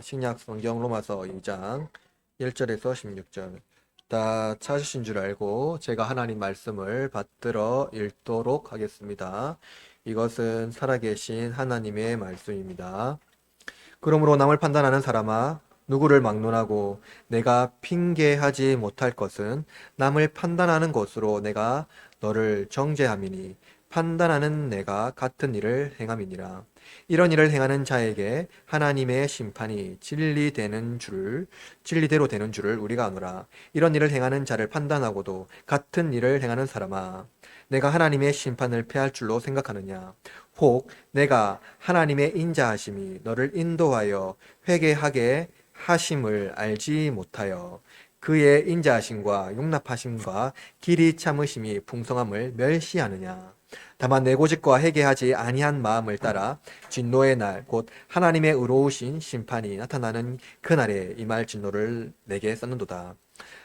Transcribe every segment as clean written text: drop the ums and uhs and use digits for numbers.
신약 성경 로마서 2장 1절에서 16절 다 찾으신 줄 알고 제가 하나님 말씀을 받들어 읽도록 하겠습니다. 이것은 살아계신 하나님의 말씀입니다. 그러므로 남을 판단하는 사람아, 누구를 막론하고 내가 핑계하지 못할 것은 남을 판단하는 것으로 내가 너를 정죄함이니 판단하는 내가 같은 일을 행함이니라. 이런 일을 행하는 자에게 하나님의 심판이 진리대로 되는 줄을 우리가 아노라. 이런 일을 행하는 자를 판단하고도 같은 일을 행하는 사람아, 내가 하나님의 심판을 패할 줄로 생각하느냐? 혹 내가 하나님의 인자하심이 너를 인도하여 회개하게 하심을 알지 못하여 그의 인자하심과 용납하심과 길이 참으심이 풍성함을 멸시하느냐? 다만 내 고집과 회개하지 아니한 마음을 따라 진노의 날 곧 하나님의 의로우신 심판이 나타나는 그날에 임할 진노를 내게 썼는도다.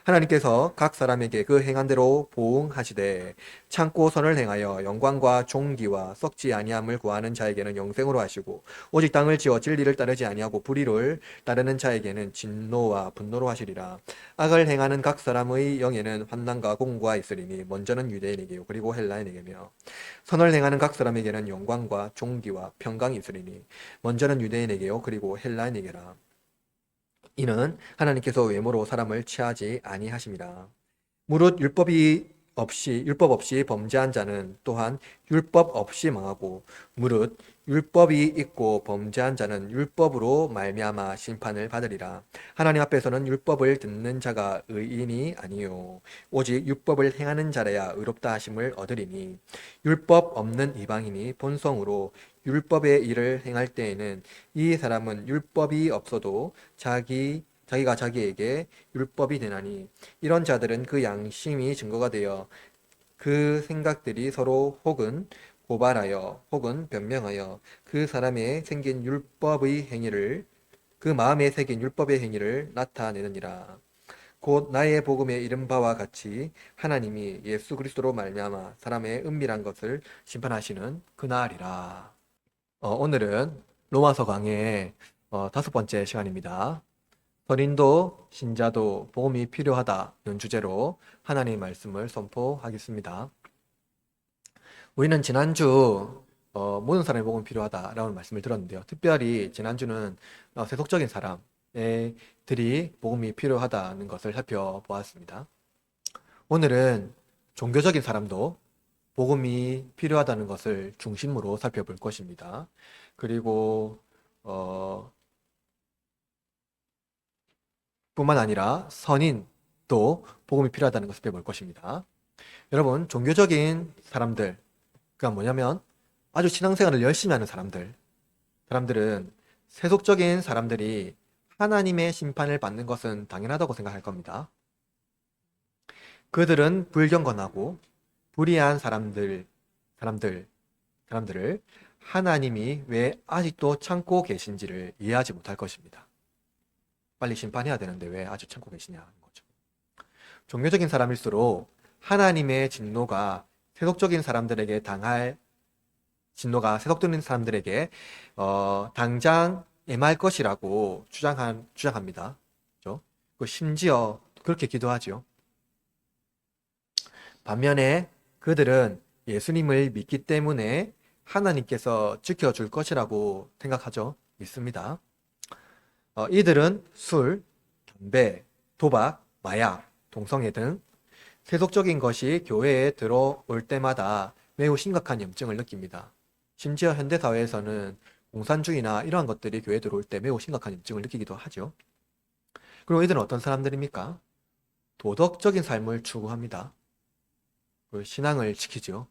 하나님께서 각 사람에게 그 행한 대로 보응하시되 참고 선을 행하여 영광과 존귀와 썩지 아니함을 구하는 자에게는 영생으로 하시고 오직 땅을 지어 진리를 따르지 아니하고 불의를 따르는 자에게는 진노와 분노로 하시리라. 악을 행하는 각 사람의 영에는 환난과 공고가 있으리니 먼저는 유대인에게요 그리고 헬라인에게며 선을 행하는 각 사람에게는 영광과 존귀와 평강이 있으리니 먼저는 유대인에게요 그리고 헬라인에게라. 이는 하나님께서 외모로 사람을 취하지 아니하심이라. 무릇 율법 없이 범죄한 자는 또한 율법 없이 망하고 무릇 율법이 있고 범죄한 자는 율법으로 말미암아 심판을 받으리라. 하나님 앞에서는 율법을 듣는 자가 의인이 아니요 오직 율법을 행하는 자라야 의롭다 하심을 얻으리니 율법 없는 이방인이 본성으로 율법의 일을 행할 때에는 이 사람은 율법이 없어도 자기가 자기에게 율법이 되나니 이런 자들은 그 양심이 증거가 되어 그 생각들이 서로 혹은 고발하여 혹은 변명하여 그 마음에 새긴 율법의 행위를 나타내느니라. 곧 나의 복음에 이른 바와 같이 하나님이 예수 그리스도로 말미암아 사람의 은밀한 것을 심판하시는 그날이라. 오늘은 로마서 강의 5번째 시간입니다. 선인도 신자도 복음이 필요하다는 주제로 하나님의 말씀을 선포하겠습니다. 우리는 지난주 모든 사람이 복음이 필요하다라는 말씀을 들었는데요. 특별히 지난주는 세속적인 사람들이 복음이 필요하다는 것을 살펴보았습니다. 오늘은 종교적인 사람도 복음이 필요하다는 것을 중심으로 살펴볼 것입니다. 그리고 뿐만 아니라 선인도 복음이 필요하다는 것을 배울 것입니다. 여러분, 종교적인 사람들, 그가 뭐냐면 아주 신앙생활을 열심히 하는 사람들은 세속적인 사람들이 하나님의 심판을 받는 것은 당연하다고 생각할 겁니다. 그들은 불경건하고 불의한 사람들을 하나님이 왜 아직도 참고 계신지를 이해하지 못할 것입니다. 빨리 심판해야 되는데 왜 아직 참고 계시냐는 거죠. 종교적인 사람일수록 하나님의 진노가 세속적인 사람들에게 당장 임할 것이라고 주장합니다. 그렇죠? 심지어 그렇게 기도하죠. 반면에 그들은 예수님을 믿기 때문에 하나님께서 지켜줄 것이라고 생각하죠. 믿습니다. 이들은 술, 담배, 도박, 마약, 동성애 등 세속적인 것이 교회에 들어올 때마다 매우 심각한 염증을 느낍니다. 심지어 현대사회에서는 공산주의나 이러한 것들이 교회에 들어올 때 매우 심각한 염증을 느끼기도 하죠. 그리고 이들은 어떤 사람들입니까? 도덕적인 삶을 추구합니다. 그리고 신앙을 지키죠.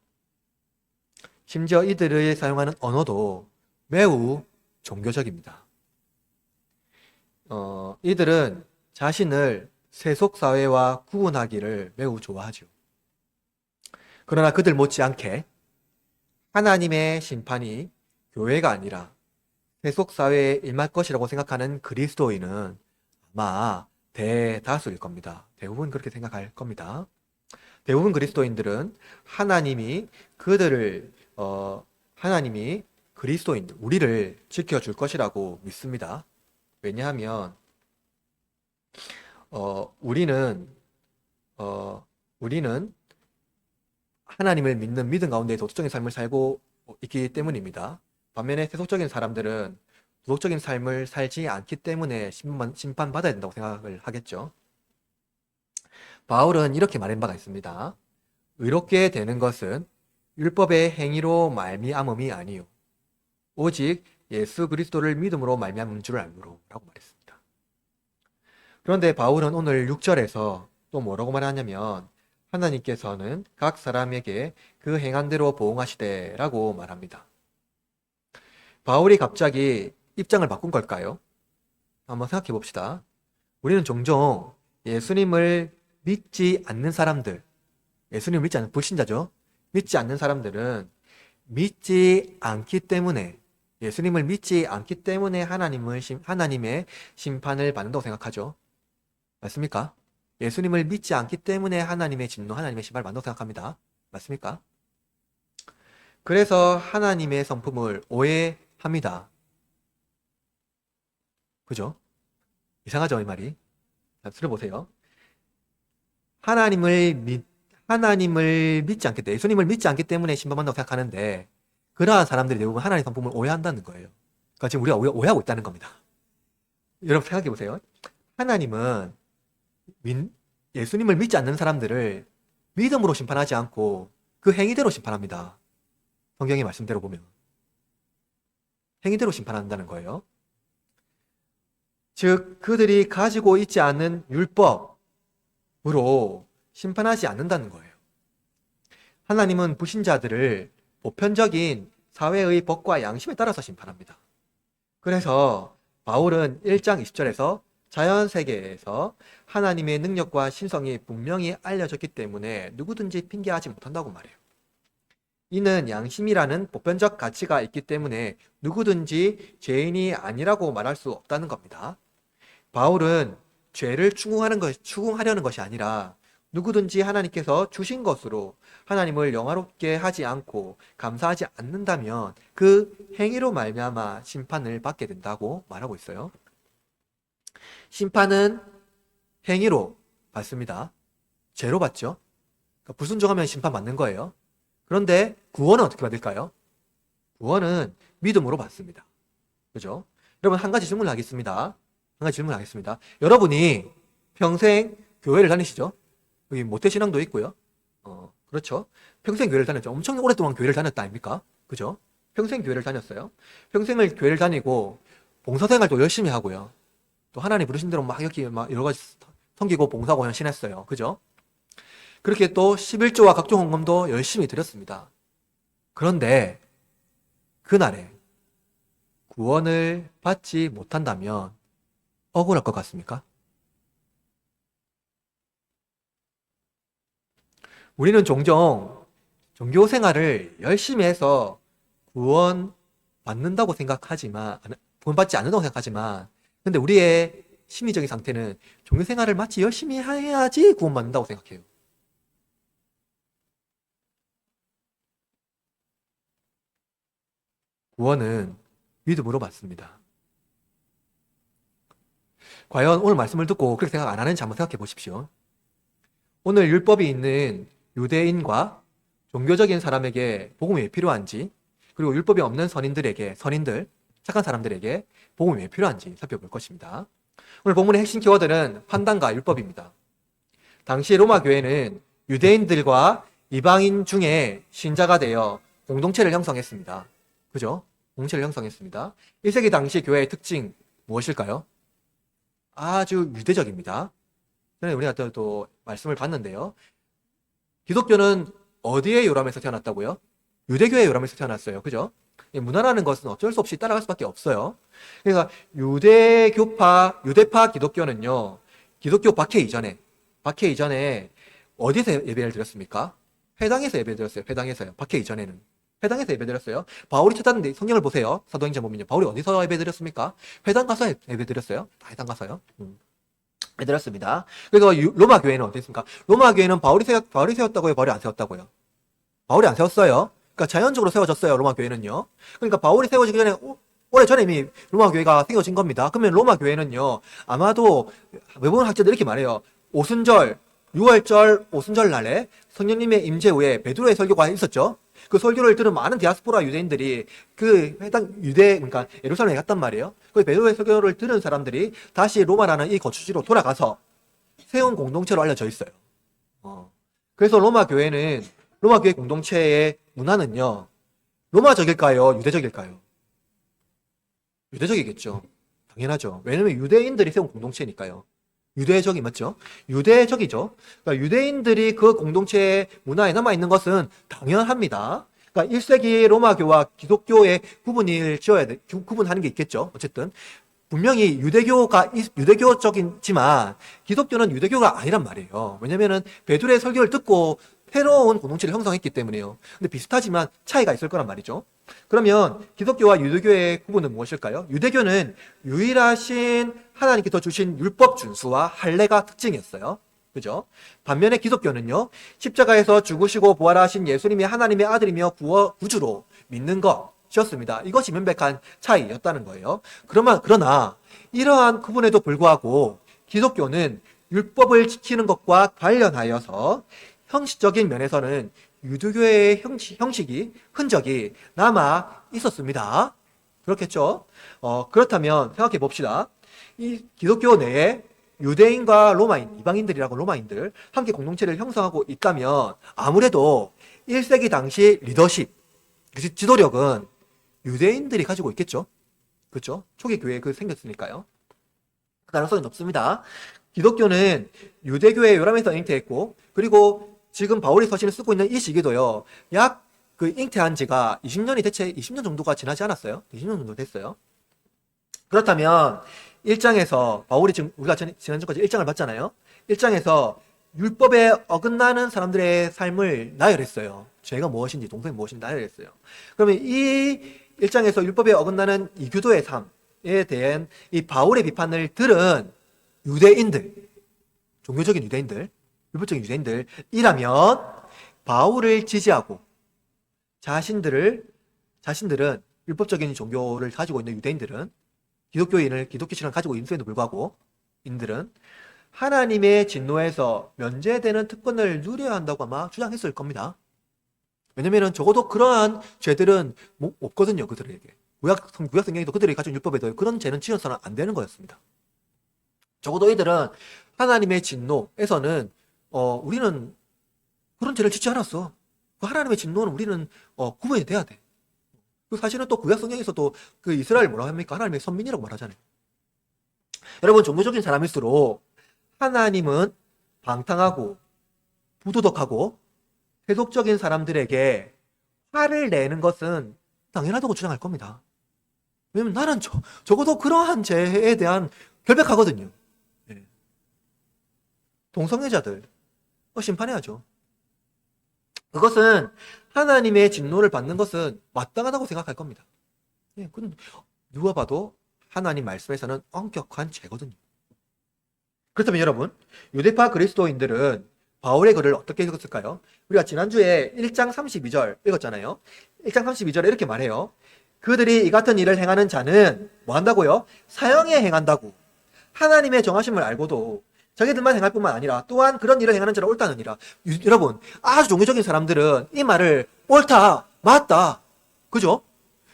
심지어 이들이 사용하는 언어도 매우 종교적입니다. 이들은 자신을 세속사회와 구분하기를 매우 좋아하죠. 그러나 그들 못지않게 하나님의 심판이 교회가 아니라 세속사회에 임할 것이라고 생각하는 그리스도인은 아마 대다수일 겁니다. 대부분 그렇게 생각할 겁니다. 대부분 그리스도인들은 하나님이 그리스도인들, 우리를 지켜줄 것이라고 믿습니다. 왜냐하면 우리는 우리는 하나님을 믿는 믿음 가운데 도덕적인 삶을 살고 있기 때문입니다. 반면에 세속적인 사람들은 도덕적인 삶을 살지 않기 때문에 심판받아야 된다고 생각을 하겠죠. 바울은 이렇게 말한 바가 있습니다. 의롭게 되는 것은 율법의 행위로 말미암음이 아니요 오직 예수 그리스도를 믿음으로 말미암은 줄 알므로 라고 말했습니다. 그런데 바울은 오늘 6절에서 또 뭐라고 말하냐면 하나님께서는 각 사람에게 그 행한 대로 보응하시되 라고 말합니다. 바울이 갑자기 입장을 바꾼 걸까요? 한번 생각해 봅시다. 우리는 종종 예수님을 믿지 않는 사람들, 예수님을 믿지 않는 불신자죠. 믿지 않는 사람들은 믿지 않기 때문에, 예수님을 믿지 않기 때문에 하나님의 심판을 받는다고 생각하죠. 맞습니까? 예수님을 믿지 않기 때문에 하나님의 진노, 하나님의 심판을 받는다고 생각합니다. 맞습니까? 그래서 하나님의 성품을 오해합니다. 그죠? 이상하죠, 이 말이? 자, 들어보세요. 하나님을 믿지 않기 때문에, 예수님을 믿지 않기 때문에 심판받는다고 생각하는데, 그러한 사람들이 대부분 하나님의 성품을 오해한다는 거예요. 그러니까 지금 우리가 오해하고 있다는 겁니다. 여러분 생각해 보세요. 하나님은 예수님을 믿지 않는 사람들을 믿음으로 심판하지 않고 그 행위대로 심판합니다. 성경의 말씀대로 보면. 행위대로 심판한다는 거예요. 즉, 그들이 가지고 있지 않은 율법으로 심판하지 않는다는 거예요. 하나님은 불신자들을 보편적인 사회의 법과 양심에 따라서 심판합니다. 그래서 바울은 1장 20절에서 자연세계에서 하나님의 능력과 신성이 분명히 알려졌기 때문에 누구든지 핑계하지 못한다고 말해요. 이는 양심이라는 보편적 가치가 있기 때문에 누구든지 죄인이 아니라고 말할 수 없다는 겁니다. 바울은 죄를 추궁하려는 것이 아니라 누구든지 하나님께서 주신 것으로 하나님을 영화롭게 하지 않고 감사하지 않는다면 그 행위로 말미암아 심판을 받게 된다고 말하고 있어요. 심판은 행위로 받습니다. 죄로 받죠. 그러니까 불순종하면 심판받는 거예요. 그런데 구원은 어떻게 받을까요? 구원은 믿음으로 받습니다. 그죠? 여러분 한 가지 질문을 하겠습니다. 여러분이 평생 교회를 다니시죠? 여기 모태신앙도 있고요. 그렇죠. 평생 교회를 다녔죠. 엄청 오랫동안 교회를 다녔다 아닙니까? 그죠? 평생 교회를 다녔어요. 평생을 교회를 다니고 봉사생활도 열심히 하고요. 또 하나님 부르신 대로 막 여기 막 여러 가지 섬기고 봉사고 헌신했어요. 그죠? 그렇게 또 11조와 각종 헌금도 열심히 드렸습니다. 그런데 그날에 구원을 받지 못한다면 억울할 것 같습니까? 우리는 종종 종교 생활을 열심히 해서 구원받는다고 생각하지만, 구원받지 않는다고 생각하지만, 근데 우리의 심리적인 상태는 종교 생활을 마치 열심히 해야지 구원받는다고 생각해요. 구원은 믿음으로 받습니다. 과연 오늘 말씀을 듣고 그렇게 생각 안 하는지 한번 생각해 보십시오. 오늘 율법이 있는 유대인과 종교적인 사람에게 복음이 왜 필요한지, 그리고 율법이 없는 선인들, 착한 사람들에게 복음이 왜 필요한지 살펴볼 것입니다. 오늘 본문의 핵심 키워드는 판단과 율법입니다. 당시 로마 교회는 유대인들과 이방인 중에 신자가 되어 공동체를 형성했습니다. 그죠? 공동체를 형성했습니다. 1세기 당시 교회의 특징 무엇일까요? 아주 유대적입니다. 전에 우리가 또 말씀을 봤는데요. 기독교는 어디에 요람에서 태어났다고요? 유대교의 요람에서 태어났어요. 그죠? 문화라는 것은 어쩔 수 없이 따라갈 수밖에 없어요. 그러니까 유대파 기독교는요, 기독교 박해 이전에 어디서 예배를 드렸습니까? 회당에서 예배 드렸어요. 회당에서요. 박해 이전에는. 회당에서 예배 드렸어요. 바울이 찾았는데 성경을 보세요. 사도행전 보면요. 바울이 어디서 예배 드렸습니까? 회당 가서 예배 드렸어요. 다 회당 가서요. 예배 드렸습니다. 그리고 로마 교회는 어땠습니까? 로마 교회는 바울이 세웠다고요? 바울이 안 세웠다고요? 바울이 안 세웠어요. 그러니까 자연적으로 세워졌어요. 로마 교회는요. 그러니까 바울이 세워지기 전에 오래전에 이미 로마 교회가 세워진 겁니다. 그러면 로마 교회는요, 아마도 외국인 학자들 이렇게 말해요. 오순절, 6월절 오순절 날에 성령님의 임재 후에 베드로의 설교가 있었죠. 그 설교를 들은 많은 디아스포라 유대인들이 그 해당 그러니까 예루살렘에 갔단 말이에요. 그 베드로의 설교를 들은 사람들이 다시 로마라는 이 거주지로 돌아가서 세운 공동체로 알려져 있어요. 그래서 로마 교회 공동체의 문화는요, 로마적일까요? 유대적일까요? 유대적이겠죠. 당연하죠. 왜냐면 유대인들이 세운 공동체니까요. 유대적이 맞죠? 유대적이죠. 그러니까 유대인들이 그 공동체의 문화에 남아있는 것은 당연합니다. 그러니까 1세기 로마교와 기독교의 구분하는 게 있겠죠. 어쨌든. 분명히 유대교적이지만 기독교는 유대교가 아니란 말이에요. 왜냐면은 베드로의 설교를 듣고 새로운 공동체를 형성했기 때문에요. 근데 비슷하지만 차이가 있을 거란 말이죠. 그러면 기독교와 유대교의 구분은 무엇일까요? 유대교는 유일하신 하나님께서 주신 율법 준수와 할례가 특징이었어요. 그죠? 반면에 기독교는요, 십자가에서 죽으시고 부활하신 예수님이 하나님의 아들이며 구주로 믿는 것이었습니다. 이것이 명백한 차이였다는 거예요. 그러나 이러한 구분에도 불구하고 기독교는 율법을 지키는 것과 관련하여서 형식적인 면에서는 유대교의 흔적이 남아 있었습니다. 그렇겠죠? 그렇다면 생각해 봅시다. 이 기독교 내에 유대인과 이방인들이라고 로마인들 함께 공동체를 형성하고 있다면 아무래도 1세기 당시 리더십, 지도력은 유대인들이 가지고 있겠죠? 그렇죠? 초기 교회에 생겼으니까요. 그 가능성이 높습니다. 기독교는 유대교의 요람에서 잉태했고, 그리고 지금 바울이 서신을 쓰고 있는 이 시기도요, 약 잉태한 지가 20년 정도가 지나지 않았어요? 20년 정도 됐어요. 그렇다면 1장에서 바울이 지금 우리가 지난주까지 1장을 봤잖아요. 1장에서 율법에 어긋나는 사람들의 삶을 나열했어요. 죄가 무엇인지, 동성이 무엇인지 나열했어요. 그러면 이 1장에서 율법에 어긋나는 이교도의 삶에 대한 이 바울의 비판을 들은 유대인들, 종교적인 유대인들, 율법적인 유대인들이라면 바울을 지지하고 자신들은 율법적인 종교를 가지고 있는 유대인들은 기독교 신앙을 가지고 있음에도 불구하고 인들은 하나님의 진노에서 면제되는 특권을 누려야 한다고 아마 주장했을 겁니다. 왜냐면은 적어도 그러한 죄들은 없거든요, 그들에게. 구약 성경에도 그들이 가진 율법에도 그런 죄는 지어서는 안 되는 거였습니다. 적어도 이들은 하나님의 진노에서는 우리는 그런 죄를 짓지 않았어. 그 하나님의 진노는 우리는 구분이 돼야 돼. 사실은 또 구약 성경에서도 그 이스라엘 뭐라고 합니까? 하나님의 선민이라고 말하잖아요. 여러분, 종교적인 사람일수록 하나님은 방탕하고 부도덕하고 세속적인 사람들에게 화를 내는 것은 당연하다고 주장할 겁니다. 왜냐면 나는 적어도 그러한 죄에 대한 결백하거든요. 네. 동성애자들 심판해야죠. 그것은 하나님의 진노를 받는 것은 마땅하다고 생각할 겁니다. 예, 그건 누가 봐도 하나님 말씀에서는 엄격한 죄거든요. 그렇다면 여러분, 유대파 그리스도인들은 바울의 글을 어떻게 읽었을까요? 우리가 지난주에 1장 32절 읽었잖아요. 1장 32절에 이렇게 말해요. 그들이 이 같은 일을 행하는 자는 뭐 한다고요? 사형에 행한다고. 하나님의 정하심을 알고도 자기들만 행할 뿐만 아니라 또한 그런 일을 행하는 자는 옳다느니라. 여러분, 아주 종교적인 사람들은 이 말을 옳다, 맞다, 그죠?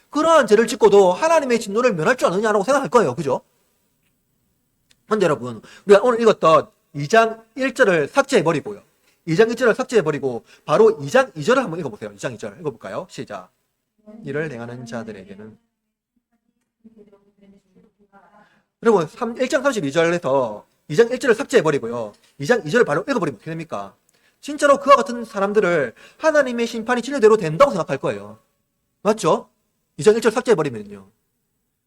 그러한 죄를 짓고도 하나님의 진노를 면할 줄 아느냐라고 생각할 거예요. 그죠? 근데 여러분, 우리가 오늘 읽었던 2장 1절을 삭제해버리고요. 2장 1절을 삭제해버리고 바로 2장 2절을 한번 읽어보세요. 2장 2절 읽어볼까요? 시작. 일을 행하는 자들에게는 여러분, 1장 32절에서 2장 1절을 삭제해버리고요. 2장 2절을 바로 읽어버리면 어떻게 됩니까? 진짜로 그와 같은 사람들을 하나님의 심판이 진리대로 된다고 생각할 거예요. 맞죠? 2장 1절 삭제해버리면요.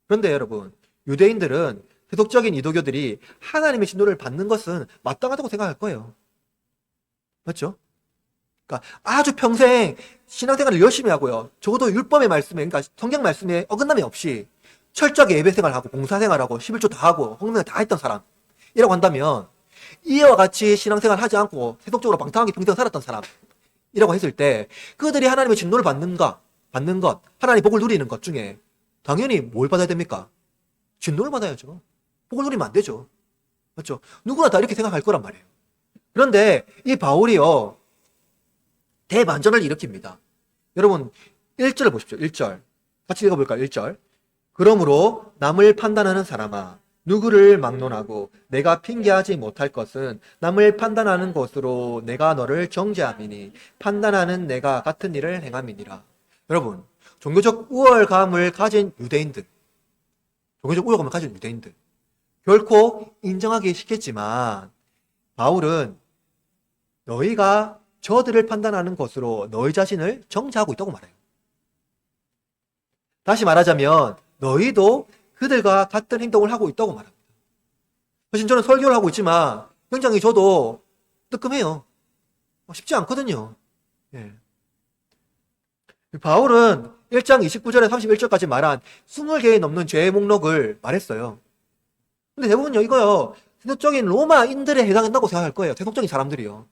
그런데 여러분, 유대인들은 세속적인 이도교들이 하나님의 진노를 받는 것은 마땅하다고 생각할 거예요. 맞죠? 그러니까 아주 평생 신앙생활을 열심히 하고요. 적어도 율법의 말씀에, 그러니까 성경 말씀에 어긋남이 없이 철저하게 예배생활하고 봉사생활하고 11조 다 하고 헌금을 다 했던 사람이라고 한다면 이와 같이 신앙생활 하지 않고 세속적으로 방탕하게 평생 살았던 사람이라고 했을 때 그들이 하나님의 진노를 받는 것, 하나님의 복을 누리는 것 중에 당연히 뭘 받아야 됩니까? 진노를 받아야죠. 복을 누리면 안 되죠. 맞죠? 누구나 다 이렇게 생각할 거란 말이에요. 그런데 이 바울이요, 대반전을 일으킵니다. 여러분, 1절을 보십시오. 1절. 같이 읽어볼까요? 1절. 그러므로 남을 판단하는 사람아, 누구를 막론하고 내가 핑계하지 못할 것은 남을 판단하는 것으로 내가 너를 정죄함이니 판단하는 내가 같은 일을 행함이니라. 여러분, 종교적 우월감을 가진 유대인들, 결코 인정하기 싫겠지만 바울은 너희가 저들을 판단하는 것으로 너희 자신을 정죄하고 있다고 말해요. 다시 말하자면 너희도 그들과 같은 행동을 하고 있다고 말합니다. 사실 저는 설교를 하고 있지만 굉장히 저도 뜨끔해요. 쉽지 않거든요. 예. 바울은 1장 29절에 31절까지 말한 20개의 넘는 죄의 목록을 말했어요. 근데 대부분요, 이거요, 세속적인 로마인들에 해당한다고 생각할 거예요. 세속적인 사람들이요.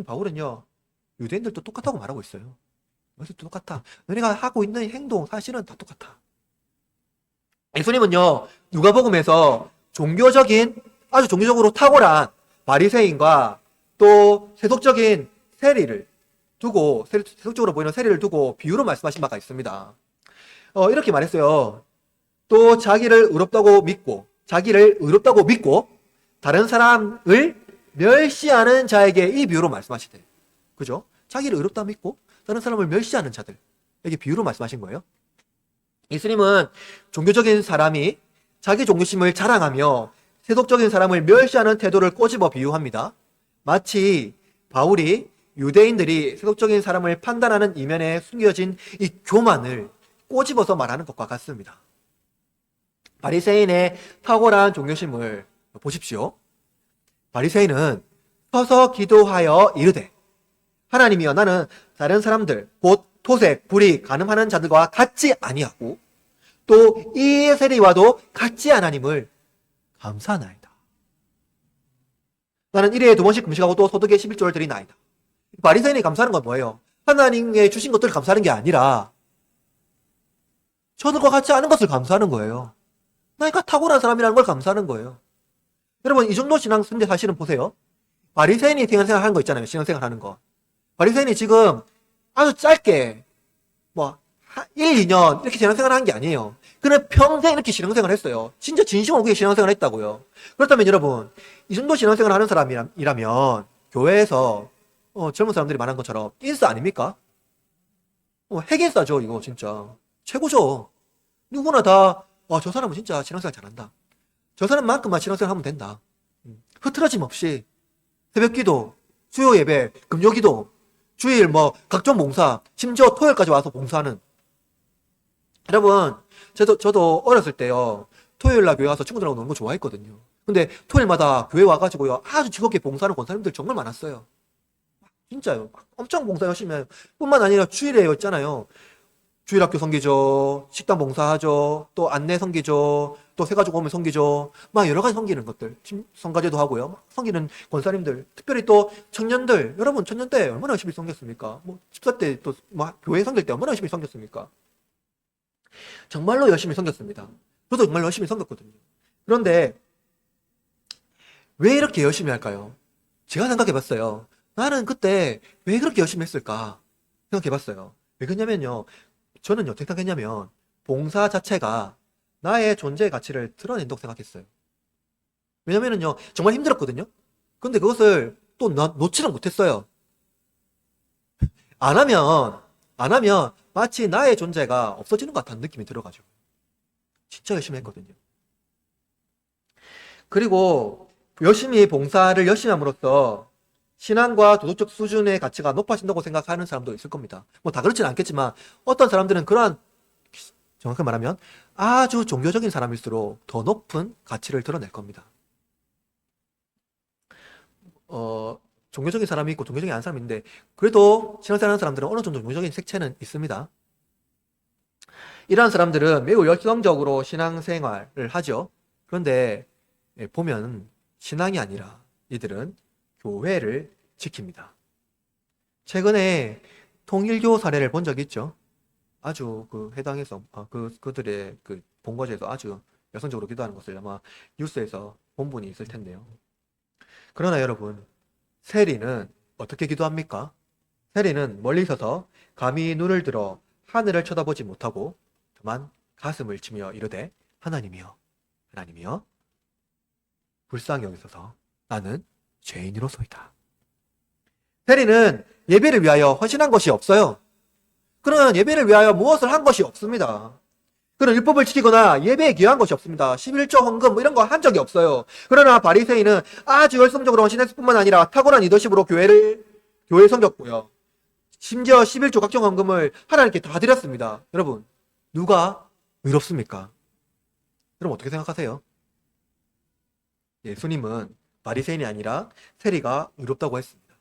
바울은요, 유대인들도 똑같다고 말하고 있어요. 너희들도 똑같아. 너희가 하고 있는 행동 사실은 다 똑같아. 예수님은요, 누가복음에서 아주 종교적으로 탁월한 바리새인과 또 세속적인 세속적으로 보이는 세리를 두고 비유로 말씀하신 바가 있습니다. 이렇게 말했어요. 또 자기를 의롭다고 믿고 다른 사람을 멸시하는 자에게 이 비유로 말씀하시대. 그죠? 자기를 의롭다 믿고 다른 사람을 멸시하는 자들에게 비유로 말씀하신 거예요. 예수님은 종교적인 사람이 자기 종교심을 자랑하며 세속적인 사람을 멸시하는 태도를 꼬집어 비유합니다. 마치 바울이 유대인들이 세속적인 사람을 판단하는 이면에 숨겨진 이 교만을 꼬집어서 말하는 것과 같습니다. 바리새인의 탁월한 종교심을 보십시오. 바리새인은 서서 기도하여 이르되 하나님이여 나는 다른 사람들 곧 토색, 불이 간음하는 자들과 같지 아니하고 또 이 세리와도 같지 않으님을 감사하나이다. 나는 1회에 2번씩 금식하고 또 소득의 11조를 드리나이다. 바리새인이 감사하는 건 뭐예요? 하나님의 주신 것들을 감사하는 게 아니라 저들과 같지 않은 것을 감사하는 거예요. 나니까 탁월한 사람이라는 걸 감사하는 거예요. 여러분, 이 정도 신앙인데 사실은 보세요. 바리새인이 신앙생활 하는 거 있잖아요. 신앙생활 하는 거. 바리새인이 지금 아주 짧게 1, 2년 이렇게 신앙생활 하는 게 아니에요. 그는 평생 이렇게 신앙생활 했어요. 진짜 진심으로 그게 신앙생활 했다고요. 그렇다면 여러분, 이 정도 신앙생활 하는 사람이라면 교회에서 젊은 사람들이 말한 것처럼 인싸 아닙니까? 핵인싸죠. 이거 진짜 최고죠. 누구나 다 저 사람은 진짜 신앙생활 잘한다. 저 사람만큼만 신앙생활 하면 된다. 흐트러짐 없이 새벽기도, 수요 예배, 금요기도, 주일 각종 봉사, 심지어 토요일까지 와서 봉사하는. 여러분, 저도 어렸을 때요, 토요일날 교회 와서 친구들하고 노는 거 좋아했거든요. 근데 토요일마다 교회 와가지고요, 아주 즐겁게 봉사하는 권사님들 정말 많았어요. 진짜요. 엄청 봉사 열심히 해요. 뿐만 아니라 주일에 있잖아요. 주일학교 섬기죠, 식당 봉사하죠, 또 안내 섬기죠, 또 새가족 오면 섬기죠. 여러 가지 섬기는 것들, 성가제도 하고요. 섬기는 권사님들, 특별히 또 청년들, 여러분 청년 때 얼마나 열심히 섬겼습니까? 집사 때 또 교회 섬길 때 얼마나 열심히 섬겼습니까? 정말로 열심히 섬겼습니다. 저도 정말 열심히 섬겼거든요. 그런데 왜 이렇게 열심히 할까요? 제가 생각해봤어요. 나는 그때 왜 그렇게 열심히 했을까 생각해봤어요. 왜 그러냐면요, 저는 어떻게 생각했냐면 봉사 자체가 나의 존재의 가치를 드러낸다고 생각했어요. 왜냐면은요, 정말 힘들었거든요. 근데 그것을 또 놓지는 못했어요. 안 하면 마치 나의 존재가 없어지는 것 같다는 느낌이 들어가지고 진짜 열심히 했거든요. 그리고 봉사를 열심히 함으로써 신앙과 도덕적 수준의 가치가 높아진다고 생각하는 사람도 있을 겁니다. 다 그렇지는 않겠지만 어떤 사람들은 그러한, 정확히 말하면 아주 종교적인 사람일수록 더 높은 가치를 드러낼 겁니다. 종교적인 사람이 있고 종교적인 안 사람이 있는데 그래도 신앙생활 하는 사람들은 어느 정도 종교적인 색채는 있습니다. 이러한 사람들은 매우 열성적으로 신앙생활을 하죠. 그런데 보면 신앙이 아니라 이들은 교회를 지킵니다. 최근에 통일교 사례를 본 적이 있죠. 아주 그 해당해서 그들의 그 본거지에서 아주 여성적으로 기도하는 것을 아마 뉴스에서 본 분이 있을 텐데요. 그러나 여러분, 세리는 어떻게 기도합니까? 세리는 멀리 서서 감히 눈을 들어 하늘을 쳐다보지 못하고 다만 가슴을 치며 이르되 하나님이여, 하나님이여, 불쌍히 여기소서. 나는 죄인으로소이다. 세리는 예배를 위하여 헌신한 것이 없어요. 그는 예배를 위하여 무엇을 한 것이 없습니다. 그는 율법을 지키거나 예배에 기여한 것이 없습니다. 11조 헌금 이런 거 한 적이 없어요. 그러나 바리새인은 아주 열성적으로 헌신했을 뿐만 아니라 탁월한 리더십으로 교회를 섬겼고요. 심지어 11조 각종 헌금을 하나님께 다 드렸습니다. 여러분, 누가 의롭습니까? 여러분 어떻게 생각하세요? 예수님은 바리새인이 아니라 세리가 의롭다고 했습니다.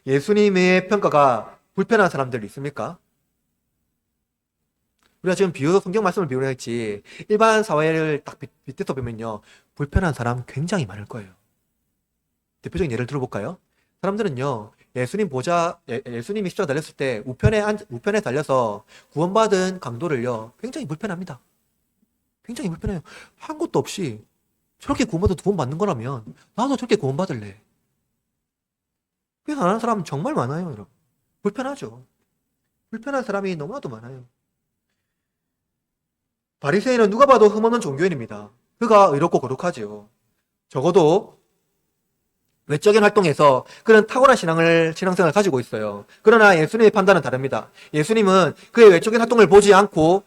예수님의 평가가 불편한 사람들 있습니까? 우리가 지금 성경 말씀을 비유로 했지 일반 사회를 딱 빗대서 보면요, 불편한 사람 굉장히 많을 거예요. 대표적인 예를 들어볼까요? 사람들은요, 예수님이 십자가 달렸을 때 우편에 달려서 구원받은 강도를요 굉장히 불편합니다. 굉장히 불편해요. 한 것도 없이 저렇게 구원받아 구원받는 거라면 나도 저렇게 구원받을래. 그래서 안 하는 사람 정말 많아요, 여러분. 불편하죠. 불편한 사람이 너무나도 많아요. 바리새인은 누가 봐도 흠없는 종교인입니다. 그가 의롭고 거룩하지요. 적어도 외적인 활동에서 그는 탁월한 신앙생활을 가지고 있어요. 그러나 예수님의 판단은 다릅니다. 예수님은 그의 외적인 활동을 보지 않고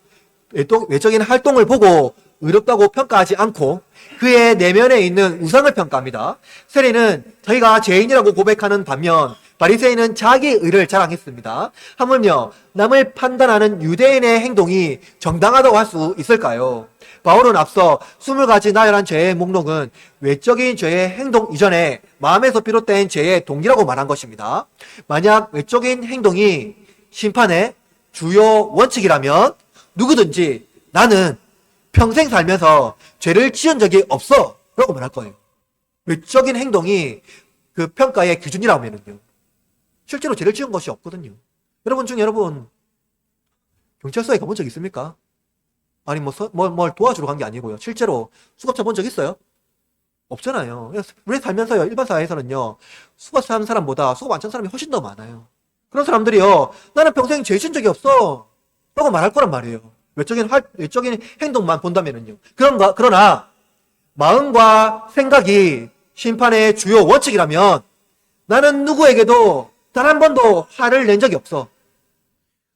외적인 활동을 보고 의롭다고 평가하지 않고 그의 내면에 있는 우상을 평가합니다. 세리는 자기가 죄인이라고 고백하는 반면 바리새인은 자기 의를 자랑했습니다. 하물며 남을 판단하는 유대인의 행동이 정당하다고 할 수 있을까요? 바울은 앞서 20가지 나열한 죄의 목록은 외적인 죄의 행동 이전에 마음에서 비롯된 죄의 동기라고 말한 것입니다. 만약 외적인 행동이 심판의 주요 원칙이라면 누구든지 나는 평생 살면서 죄를 지은 적이 없어 라고 말할 거예요. 외적인 행동이 그 평가의 기준이라면요. 실제로 죄를 지은 것이 없거든요. 여러분 중 여러분 경찰서에 가본 적 있습니까? 아니 뭘 도와주러 간 게 아니고요. 실제로 수갑차 본 적 있어요? 없잖아요. 우리 살면서요, 일반 사회에서는요, 수갑 차는 사람보다 수갑 안 찬 사람이 훨씬 더 많아요. 그런 사람들이요, 나는 평생 죄 지은 적이 없어 라고 말할 거란 말이에요. 외적인 행동만 본다면은요. 그러나 마음과 생각이 심판의 주요 원칙이라면 나는 누구에게도 단 한 번도 화를 낸 적이 없어.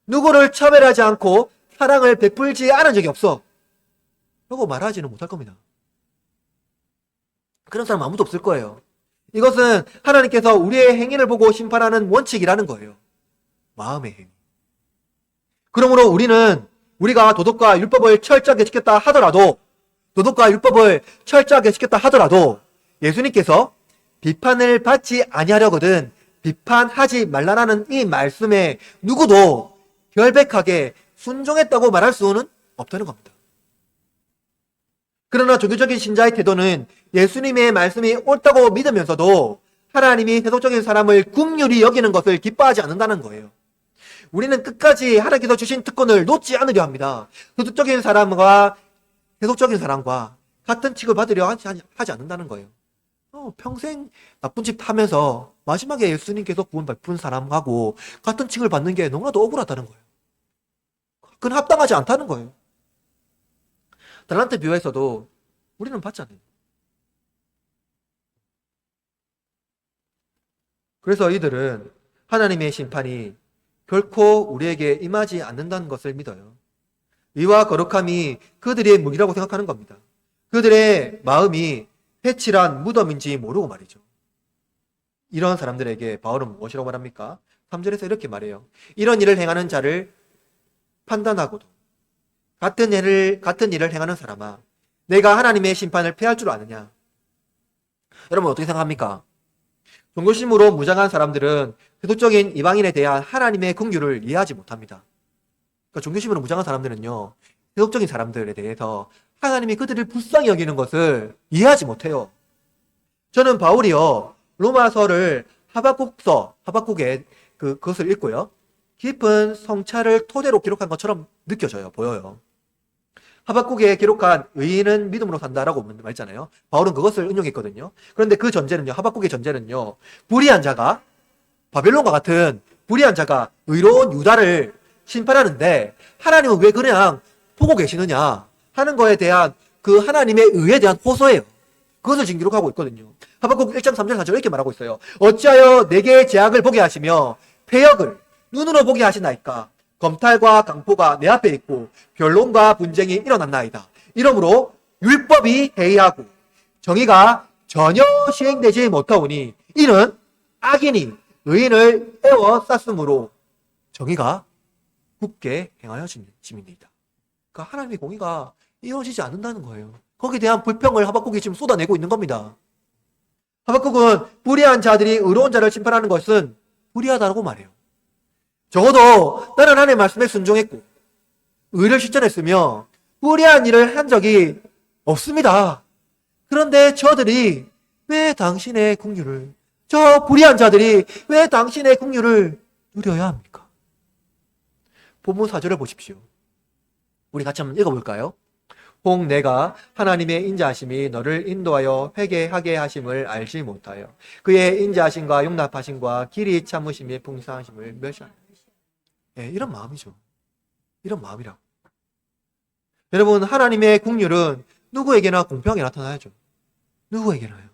누구를 차별하지 않고 사랑을 베풀지 않은 적이 없어 라고 말하지는 못할 겁니다. 그런 사람 아무도 없을 거예요. 이것은 하나님께서 우리의 행위를 보고 심판하는 원칙이라는 거예요. 마음의 행위. 그러므로 우리가 도덕과 율법을 철저하게 지켰다 하더라도 예수님께서 비판을 받지 아니하려거든 비판하지 말라라는 이 말씀에 누구도 결백하게 순종했다고 말할 수는 없다는 겁니다. 그러나 종교적인 신자의 태도는 예수님의 말씀이 옳다고 믿으면서도 하나님이 세속적인 사람을 긍휼히 여기는 것을 기뻐하지 않는다는 거예요. 우리는 끝까지 하나님께서 주신 특권을 놓지 않으려 합니다. 세속적인 사람과 같은 취급받으려 하지 않는다는 거예요. 평생 나쁜 짓 하면서 마지막에 예수님께서 구원 베푼 사람하고 같은 칭을 받는 게 너무나도 억울하다는 거예요. 그건 합당하지 않다는 거예요. 달란트 비유에서도 우리는 받잖아요. 그래서 이들은 하나님의 심판이 결코 우리에게 임하지 않는다는 것을 믿어요. 의와 거룩함이 그들의 무기라고 생각하는 겁니다. 그들의 마음이 회칠한 무덤인지 모르고 말이죠. 이런 사람들에게 바울은 무엇이라고 말합니까? 3절에서 이렇게 말해요. 이런 일을 행하는 자를 판단하고도 같은 일을 행하는 사람아, 내가 하나님의 심판을 피할 줄 아느냐? 여러분 어떻게 생각합니까? 종교심으로 무장한 사람들은 세속적인 이방인에 대한 하나님의 긍휼을 이해하지 못합니다. 그러니까 종교심으로 무장한 사람들은요, 세속적인 사람들에 대해서 하나님이 그들을 불쌍히 여기는 것을 이해하지 못해요. 저는 바울이요, 로마서를 하박국의 그것을 읽고요, 깊은 성찰을 토대로 기록한 것처럼 느껴져요. 보여요. 하박국에 기록한 의인은 믿음으로 산다라고 말했잖아요. 바울은 그것을 인용했거든요. 그런데 그 전제는요, 하박국의 전제는요, 불의한 자가, 바벨론과 같은 불의한 자가 의로운 유다를 심판하는데 하나님은 왜 그냥 보고 계시느냐 하는 거에 대한 그 하나님의 의에 대한 호소예요. 그것을 지금 기록하고 있거든요. 하박국 1장 3절 4절 이렇게 말하고 있어요. 어찌하여 내게 재앙을 보게 하시며 패역을 눈으로 보게 하시나이까. 검탈과 강포가 내 앞에 있고 변론과 분쟁이 일어났나이다. 이러므로 율법이 해이하고 정의가 전혀 시행되지 못하오니 이는 악인이 의인을 에워쌌으므로 정의가 굳게 행하여짐이니이다. 그러니까 하나님의 공의가 이루어지지 않는다는 거예요. 거기에 대한 불평을 하박국이 지금 쏟아내고 있는 겁니다. 하박국은 불의한 자들이 의로운 자를 심판하는 것은 불의하다고 말해요. 적어도 나는 하나님의 말씀에 순종했고 의를 실천했으며 불의한 일을 한 적이 없습니다. 그런데 저들이 왜 당신의 긍휼을, 저 불의한 자들이 왜 당신의 긍휼을 누려야 합니까? 본문 4절을 보십시오. 우리 같이 한번 읽어볼까요? 혹 내가 하나님의 인자하심이 너를 인도하여 회개하게 하심을 알지 못하여 그의 인자하심과 용납하심과 길이 참으심의 풍성하심을 멸시하라. 예, 이런 마음이죠. 이런 마음이라고. 여러분, 하나님의 긍휼은 누구에게나 공평하게 나타나야죠. 누구에게나요.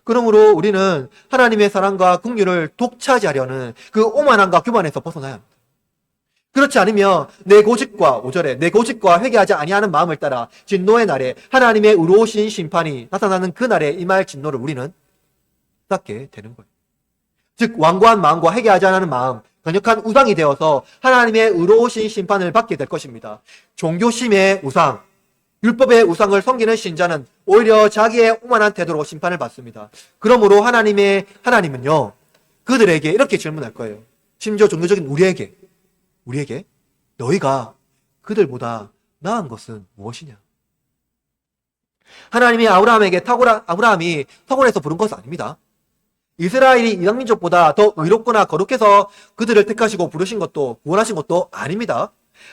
그러므로 우리는 하나님의 사랑과 긍휼을 독차지하려는 그 오만함과 교만에서 벗어나야 합니다. 그렇지 않으면 내 고집과 5절에 내 고집과 회개하지 아니하는 마음을 따라 진노의 날에 하나님의 의로우신 심판이 나타나는 그 날에 임할 진노를 우리는 받게 되는 거예요. 즉 완고한 마음과 회개하지 않는 마음, 강력한 우상이 되어서 하나님의 의로우신 심판을 받게 될 것입니다. 종교심의 우상, 율법의 우상을 섬기는 신자는 오히려 자기의 오만한 태도로 심판을 받습니다. 그러므로 하나님은요, 그들에게 이렇게 질문할 거예요. 심지어 종교적인 우리에게 너희가 그들보다 나은 것은 무엇이냐? 하나님이 아브라함이 탁월해서 부른 것은 아닙니다. 이스라엘이 이방민족보다 더 의롭거나 거룩해서 그들을 택하시고 부르신 것도 구원하신 것도 아닙니다.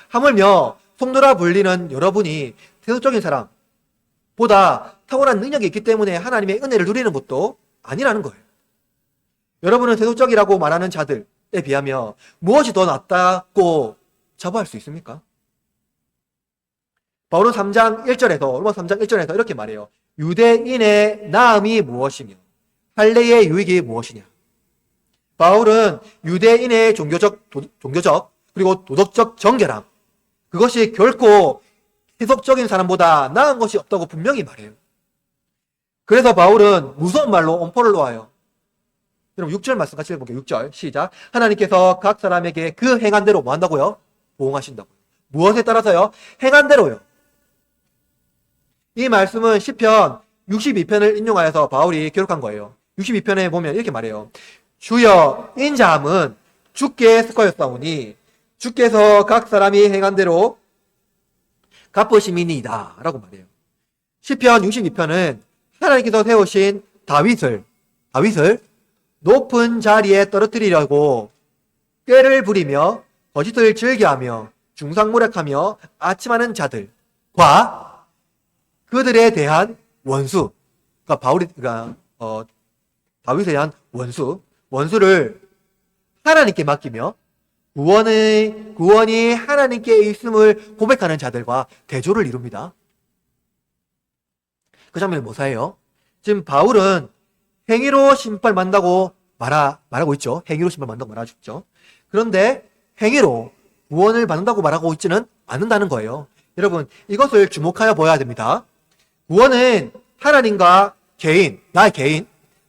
하물며 성도라 불리는 여러분이 세속적인 사람보다 탁월한 능력이 있기 때문에 하나님의 은혜를 누리는 것도 아니라는 거예요. 여러분은 세속적이라고 말하는 자들에 비하며 무엇이 더 낫다고 자부할 수 있습니까? 바울은 로마 3장 1절에서 이렇게 말해요. 유대인의 나음이 무엇이며 할례의 유익이 무엇이냐? 바울은 유대인의 종교적 그리고 도덕적 정결함, 그것이 결코 세속적인 사람보다 나은 것이 없다고 분명히 말해요. 그래서 바울은 무서운 말로 엄포를 놓아요. 여러분 6절 말씀 같이 읽어볼게요. 6절 시작. 하나님께서 각 사람에게 그 행한 대로 뭐 한다고요? 보응하신다고요. 무엇에 따라서요? 행한 대로요. 이 말씀은 시편 62편을 인용하여서 바울이 기록한 거예요. 62편에 보면 이렇게 말해요. 주여 인자함은 주께 속하였사오니 주께서 각 사람이 행한 대로 갚으심이니이다 라고 말해요. 시편 62편은 하나님께서 세우신 다윗을 높은 자리에 떨어뜨리려고 꾀를 부리며 거짓을 즐겨하며 중상모략하며 아침하는 자들과 그들에 대한 원수, 그러니까 다윗에 대한 원수를 하나님께 맡기며 구원이 하나님께 있음을 고백하는 자들과 대조를 이룹니다. 그 장면을 묘사해요. 지금 바울은 행위로 심판받는다고 말하고 있죠. 행위로 심판받는다고 말하고 있죠. 그런데 행위로 구원을 받는다고 말하고 있지는 않는다는 거예요. 여러분 이것을 주목하여 보아야 됩니다. 구원은 하나님과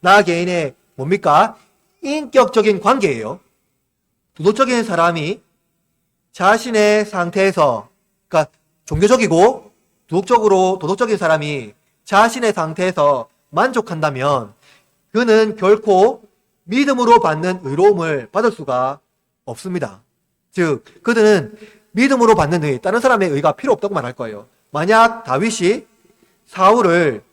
나 개인의 뭡니까? 인격적인 관계예요. 도덕적인 사람이 자신의 상태에서, 그러니까 종교적이고 도덕적인 사람이 자신의 상태에서 만족한다면 그는 결코 믿음으로 받는 의로움을 받을 수가 없습니다. 즉, 그들은 믿음으로 받는 의, 다른 사람의 의가 필요 없다고 말할 거예요. 만약 다윗이 사울을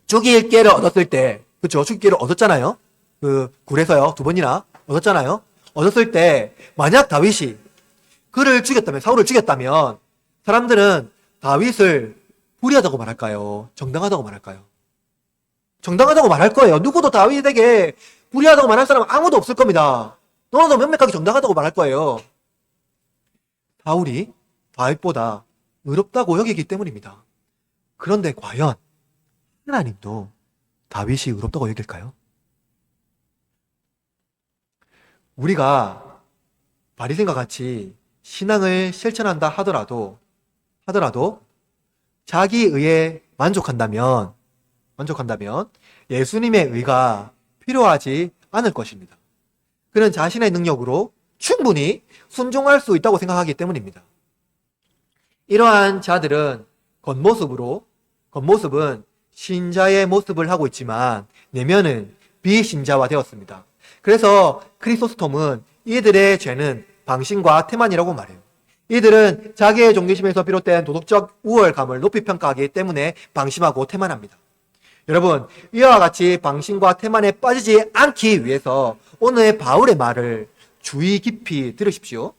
죽일 기회를 얻었을 때, 그렇죠? 죽일 기회를 얻었잖아요. 그 굴에서요, 2번이나 얻었잖아요. 얻었을 때 만약 다윗이 그를 죽였다면, 사울을 죽였다면 사람들은 다윗을 불의하다고 말할까요? 정당하다고 말할까요? 정당하다고 말할 거예요. 누구도 다윗에게 불의하다고 말할 사람은 아무도 없을 겁니다. 너도 명백하게 정당하다고 말할 거예요. 사울이 다윗보다 의롭다고 여기기 때문입니다. 그런데 과연 하나님도 다윗이 의롭다고 여길까요? 우리가 바리새인과 같이 신앙을 실천한다 하더라도 자기 의에 만족한다면 예수님의 의가 필요하지 않을 것입니다. 그는 자신의 능력으로 충분히 순종할 수 있다고 생각하기 때문입니다. 이러한 자들은 겉모습은 신자의 모습을 하고 있지만 내면은 비신자화 되었습니다. 그래서 크리소스톰은 이들의 죄는 방심과 태만이라고 말해요. 이들은 자기의 종교심에서 비롯된 도덕적 우월감을 높이 평가하기 때문에 방심하고 태만합니다. 여러분, 이와 같이 방심과 태만에 빠지지 않기 위해서 오늘 바울의 말을 주의 깊이 들으십시오.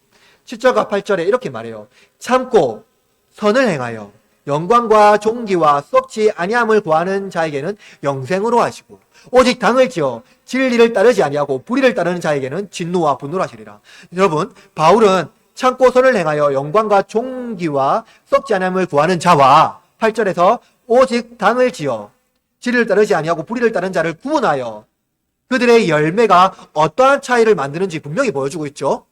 7절과 8절에 이렇게 말해요. 참고 선을 행하여 영광과 존귀와 썩지 아니함을 구하는 자에게는 영생으로 하시고 오직 당을 지어 진리를 따르지 아니하고 불의를 따르는 자에게는 진노와 분노를 하시리라. 여러분, 바울은 참고 선을 행하여 영광과 존귀와 썩지 아니함을 구하는 자와 8절에서 오직 당을 지어 진리를 따르지 아니하고 불의를 따르는 자를 구분하여 그들의 열매가 어떠한 차이를 만드는지 분명히 보여주고 있죠.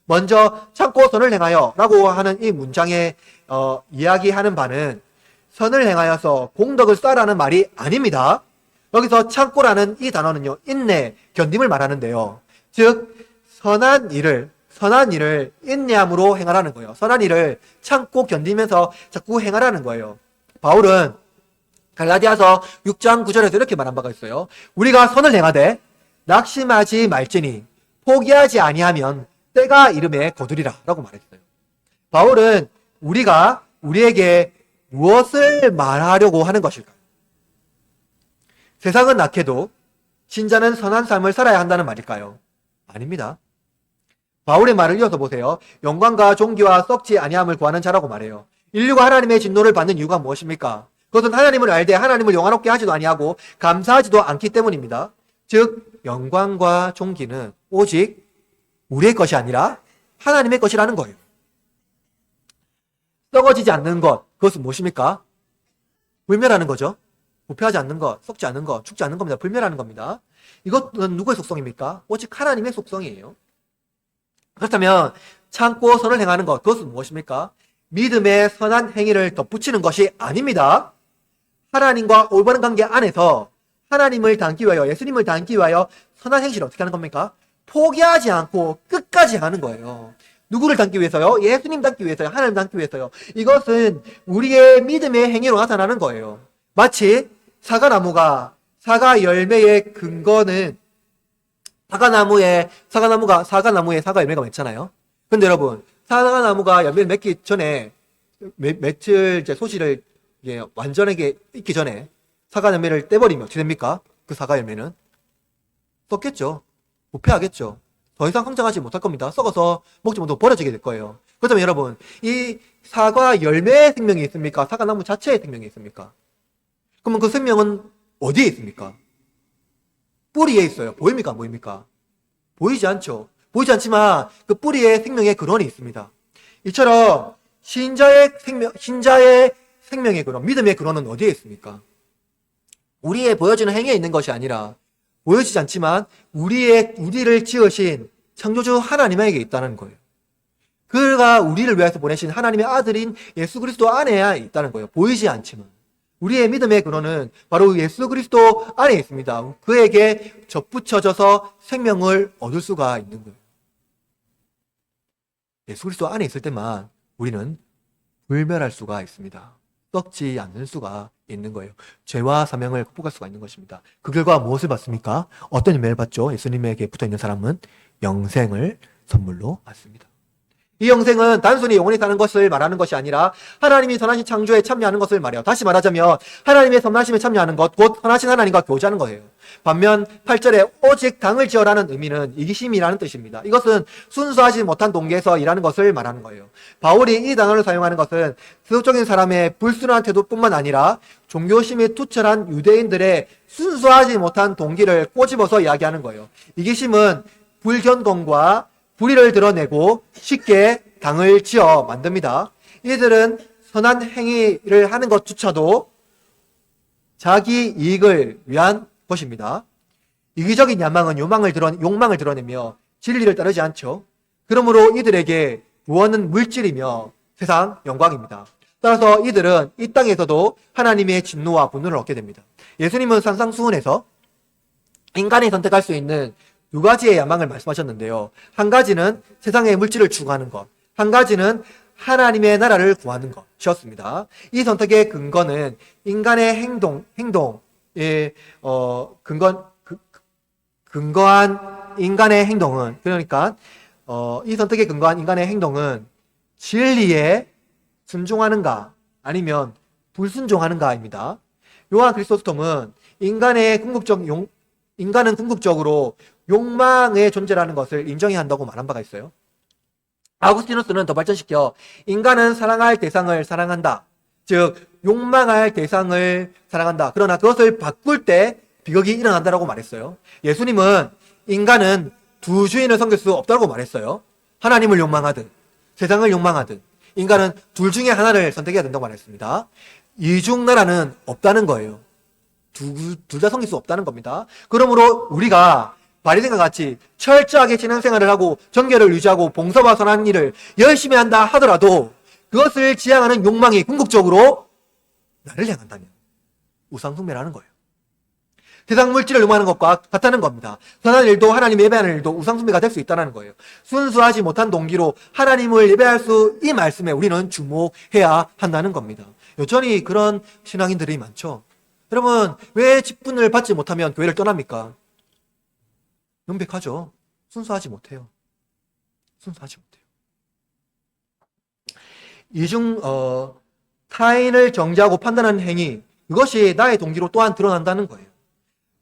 먼저 참고 선을 행하여 라고 하는 이 문장에 이야기하는 바는 선을 행하여서 공덕을 쌓으라는 말이 아닙니다. 여기서 참고라는 이 단어는요, 인내, 견딤을 말하는데요. 즉 선한 일을 인내함으로 행하라는 거예요. 선한 일을 참고 견디면서 자꾸 행하라는 거예요. 바울은 갈라디아서 6장 9절에서 이렇게 말한 바가 있어요. 우리가 선을 행하되 낙심하지 말지니 포기하지 아니하면 때가 이름에 거두리라 라고 말했어요. 바울은 우리에게 무엇을 말하려고 하는 것일까요? 세상은 낙해도 신자는 선한 삶을 살아야 한다는 말일까요? 아닙니다. 바울의 말을 이어서 보세요. 영광과 존귀와 썩지 아니함을 구하는 자라고 말해요. 인류가 하나님의 진노를 받는 이유가 무엇입니까? 그것은 하나님을 알되 하나님을 영화롭게 하지도 아니하고 감사하지도 않기 때문입니다. 즉 영광과 존귀는 오직 우리의 것이 아니라 하나님의 것이라는 거예요. 썩어지지 않는 것, 그것은 무엇입니까? 불멸하는 거죠. 부패하지 않는 것, 썩지 않는 것, 죽지 않는 겁니다. 불멸하는 겁니다. 이것은 누구의 속성입니까? 오직 하나님의 속성이에요. 그렇다면 참고 선을 행하는 것, 그것은 무엇입니까? 믿음의 선한 행위를 덧붙이는 것이 아닙니다. 하나님과 올바른 관계 안에서 하나님을 닮기 위하여, 예수님을 닮기 위하여 선한 행실을 어떻게 하는 겁니까? 포기하지 않고 끝까지 하는 거예요. 누구를 닮기 위해서요? 예수님 닮기 위해서요? 하나님 닮기 위해서요? 이것은 우리의 믿음의 행위로 나타나는 거예요. 마치 사과 열매의 근거는 사과나무에 사과 열매가 맺잖아요. 근데 여러분, 사과나무가 열매를 맺기 전에 며칠 이제 소시를 완전하게 익기 전에 사과 열매를 떼버리면 어떻게 됩니까? 그 사과 열매는 썩겠죠. 부패하겠죠. 더 이상 성장하지 못할 겁니다. 썩어서 먹지 못하고 버려지게 될 거예요. 그렇다면 여러분, 이 사과 열매의 생명이 있습니까? 사과나무 자체의 생명이 있습니까? 그러면 그 생명은 어디에 있습니까? 뿌리에 있어요. 보입니까? 안 보입니까? 보이지 않죠. 보이지 않지만 그 뿌리에 생명의 근원이 있습니다. 이처럼 신자의 생명의 근원, 믿음의 근원은 어디에 있습니까? 우리의 보여지는 행위에 있는 것이 아니라 보여지지 않지만 우리를 지으신 창조주 하나님에게 있다는 거예요. 그가 우리를 위해서 보내신 하나님의 아들인 예수 그리스도 안에 있다는 거예요. 보이지 않지만. 우리의 믿음의 근원은 바로 예수 그리스도 안에 있습니다. 그에게 접붙여져서 생명을 얻을 수가 있는 거예요. 예수 그리스도 안에 있을 때만 우리는 불멸할 수가 있습니다. 썩지 않는 수가 있는 거예요. 죄와 사명을 극복할 수가 있는 것입니다. 그 결과 무엇을 받습니까? 어떤 열매를 받죠? 예수님에게 붙어있는 사람은 영생을 선물로 받습니다. 이 영생은 단순히 영원히 사는 것을 말하는 것이 아니라 하나님이 선하신 창조에 참여하는 것을 말해요. 다시 말하자면 하나님의 선하심에 참여하는 것, 곧 선하신 하나님과 교제하는 거예요. 반면 8절에 오직 당을 지어라는 의미는 이기심이라는 뜻입니다. 이것은 순수하지 못한 동기에서 일하는 것을 말하는 거예요. 바울이 이 단어를 사용하는 것은 세속적인 사람의 불순한 태도뿐만 아니라 종교심이 투철한 유대인들의 순수하지 못한 동기를 꼬집어서 이야기하는 거예요. 이기심은 불견공과 불의를 드러내고 쉽게 당을 지어 만듭니다. 이들은 선한 행위를 하는 것조차도 자기 이익을 위한 것입니다. 이기적인 욕망을 드러내며 진리를 따르지 않죠. 그러므로 이들에게 구원은 물질이며 세상 영광입니다. 따라서 이들은 이 땅에서도 하나님의 진노와 분노를 얻게 됩니다. 예수님은 산상수훈에서 인간이 선택할 수 있는 두 가지의 야망을 말씀하셨는데요. 한 가지는 세상의 물질을 추구하는 것, 한 가지는 하나님의 나라를 구하는 것이었습니다. 이 선택의 근거는 인간의 행동에 근거한 인간의 행동은 그러니까 이 선택에 근거한 인간의 행동은 진리에 순종하는가 아니면 불순종하는가입니다. 요한 크리소스톰은 인간은 궁극적으로 욕망의 존재라는 것을 인정해야 한다고 말한 바가 있어요. 아구스티누스는 더 발전시켜 인간은 사랑할 대상을 사랑한다. 즉 욕망할 대상을 사랑한다. 그러나 그것을 바꿀 때 비극이 일어난다라고 말했어요. 예수님은 인간은 두 주인을 섬길 수 없다고 말했어요. 하나님을 욕망하든 세상을 욕망하든 인간은 둘 중에 하나를 선택해야 된다고 말했습니다. 이중나라는 없다는 거예요. 둘 다 섬길 수 없다는 겁니다. 그러므로 우리가 바리새인과 같이 철저하게 신앙생활을 하고 정결을 유지하고 봉사와 선한 일을 열심히 한다 하더라도 그것을 지향하는 욕망이 궁극적으로 나를 향한다면 우상숭배라는 거예요. 세상 물질을 욕망하는 것과 같다는 겁니다. 선한 일도 하나님 예배하는 일도 우상숭배가 될 수 있다는 거예요. 순수하지 못한 동기로 하나님을 예배할 수 이 말씀에 우리는 주목해야 한다는 겁니다. 여전히 그런 신앙인들이 많죠. 여러분 왜 직분을 받지 못하면 교회를 떠납니까? 명백하죠. 순수하지 못해요. 순수하지 못해요. 타인을 정죄하고 판단하는 행위, 그것이 나의 동기로 또한 드러난다는 거예요.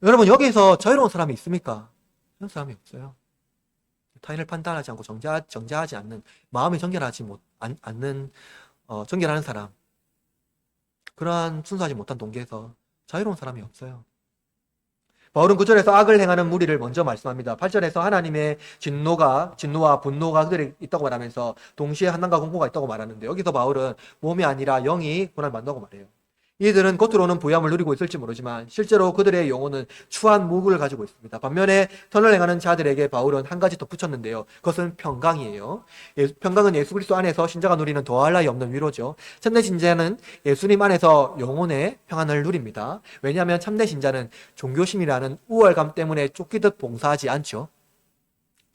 여러분 여기서 자유로운 사람이 있습니까? 그런 사람이 없어요. 타인을 판단하지 않고 정죄하지 않는, 마음이 정결하는 사람, 그러한 순수하지 못한 동기에서 자유로운 사람이 없어요. 바울은 9절에서 악을 행하는 무리를 먼저 말씀합니다. 8절에서 하나님의 진노와 분노가 그들에 있다고 말하면서 동시에 한난과 공포가 있다고 말하는데, 여기서 바울은 몸이 아니라 영이 고난을 받는다고 말해요. 이들은 겉으로는 부유함을 누리고 있을지 모르지만 실제로 그들의 영혼은 추한 무구를 가지고 있습니다. 반면에 선을 행하는 자들에게 바울은 한 가지 더 붙였는데요. 그것은 평강이에요. 평강은 예수 그리스도 안에서 신자가 누리는 더할 나위 없는 위로죠. 참된 신자는 예수님 안에서 영혼의 평안을 누립니다. 왜냐하면 참된 신자는 종교심이라는 우월감 때문에 쫓기듯 봉사하지 않죠.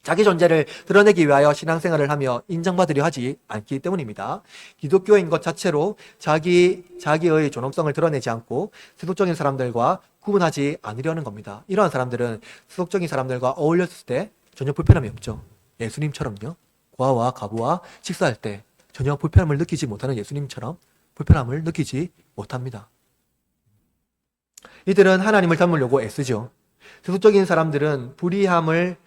자기 존재를 드러내기 위하여 신앙생활을 하며 인정받으려 하지 않기 때문입니다. 기독교인 것 자체로 자기의 존엄성을 드러내지 않고 세속적인 사람들과 구분하지 않으려는 겁니다. 이러한 사람들은 세속적인 사람들과 어울렸을 때 전혀 불편함이 없죠. 예수님처럼요. 고아와 과부와 식사할 때 전혀 불편함을 느끼지 못하는 예수님처럼 불편함을 느끼지 못합니다. 이들은 하나님을 닮으려고 애쓰죠. 세속적인 사람들의 불의함을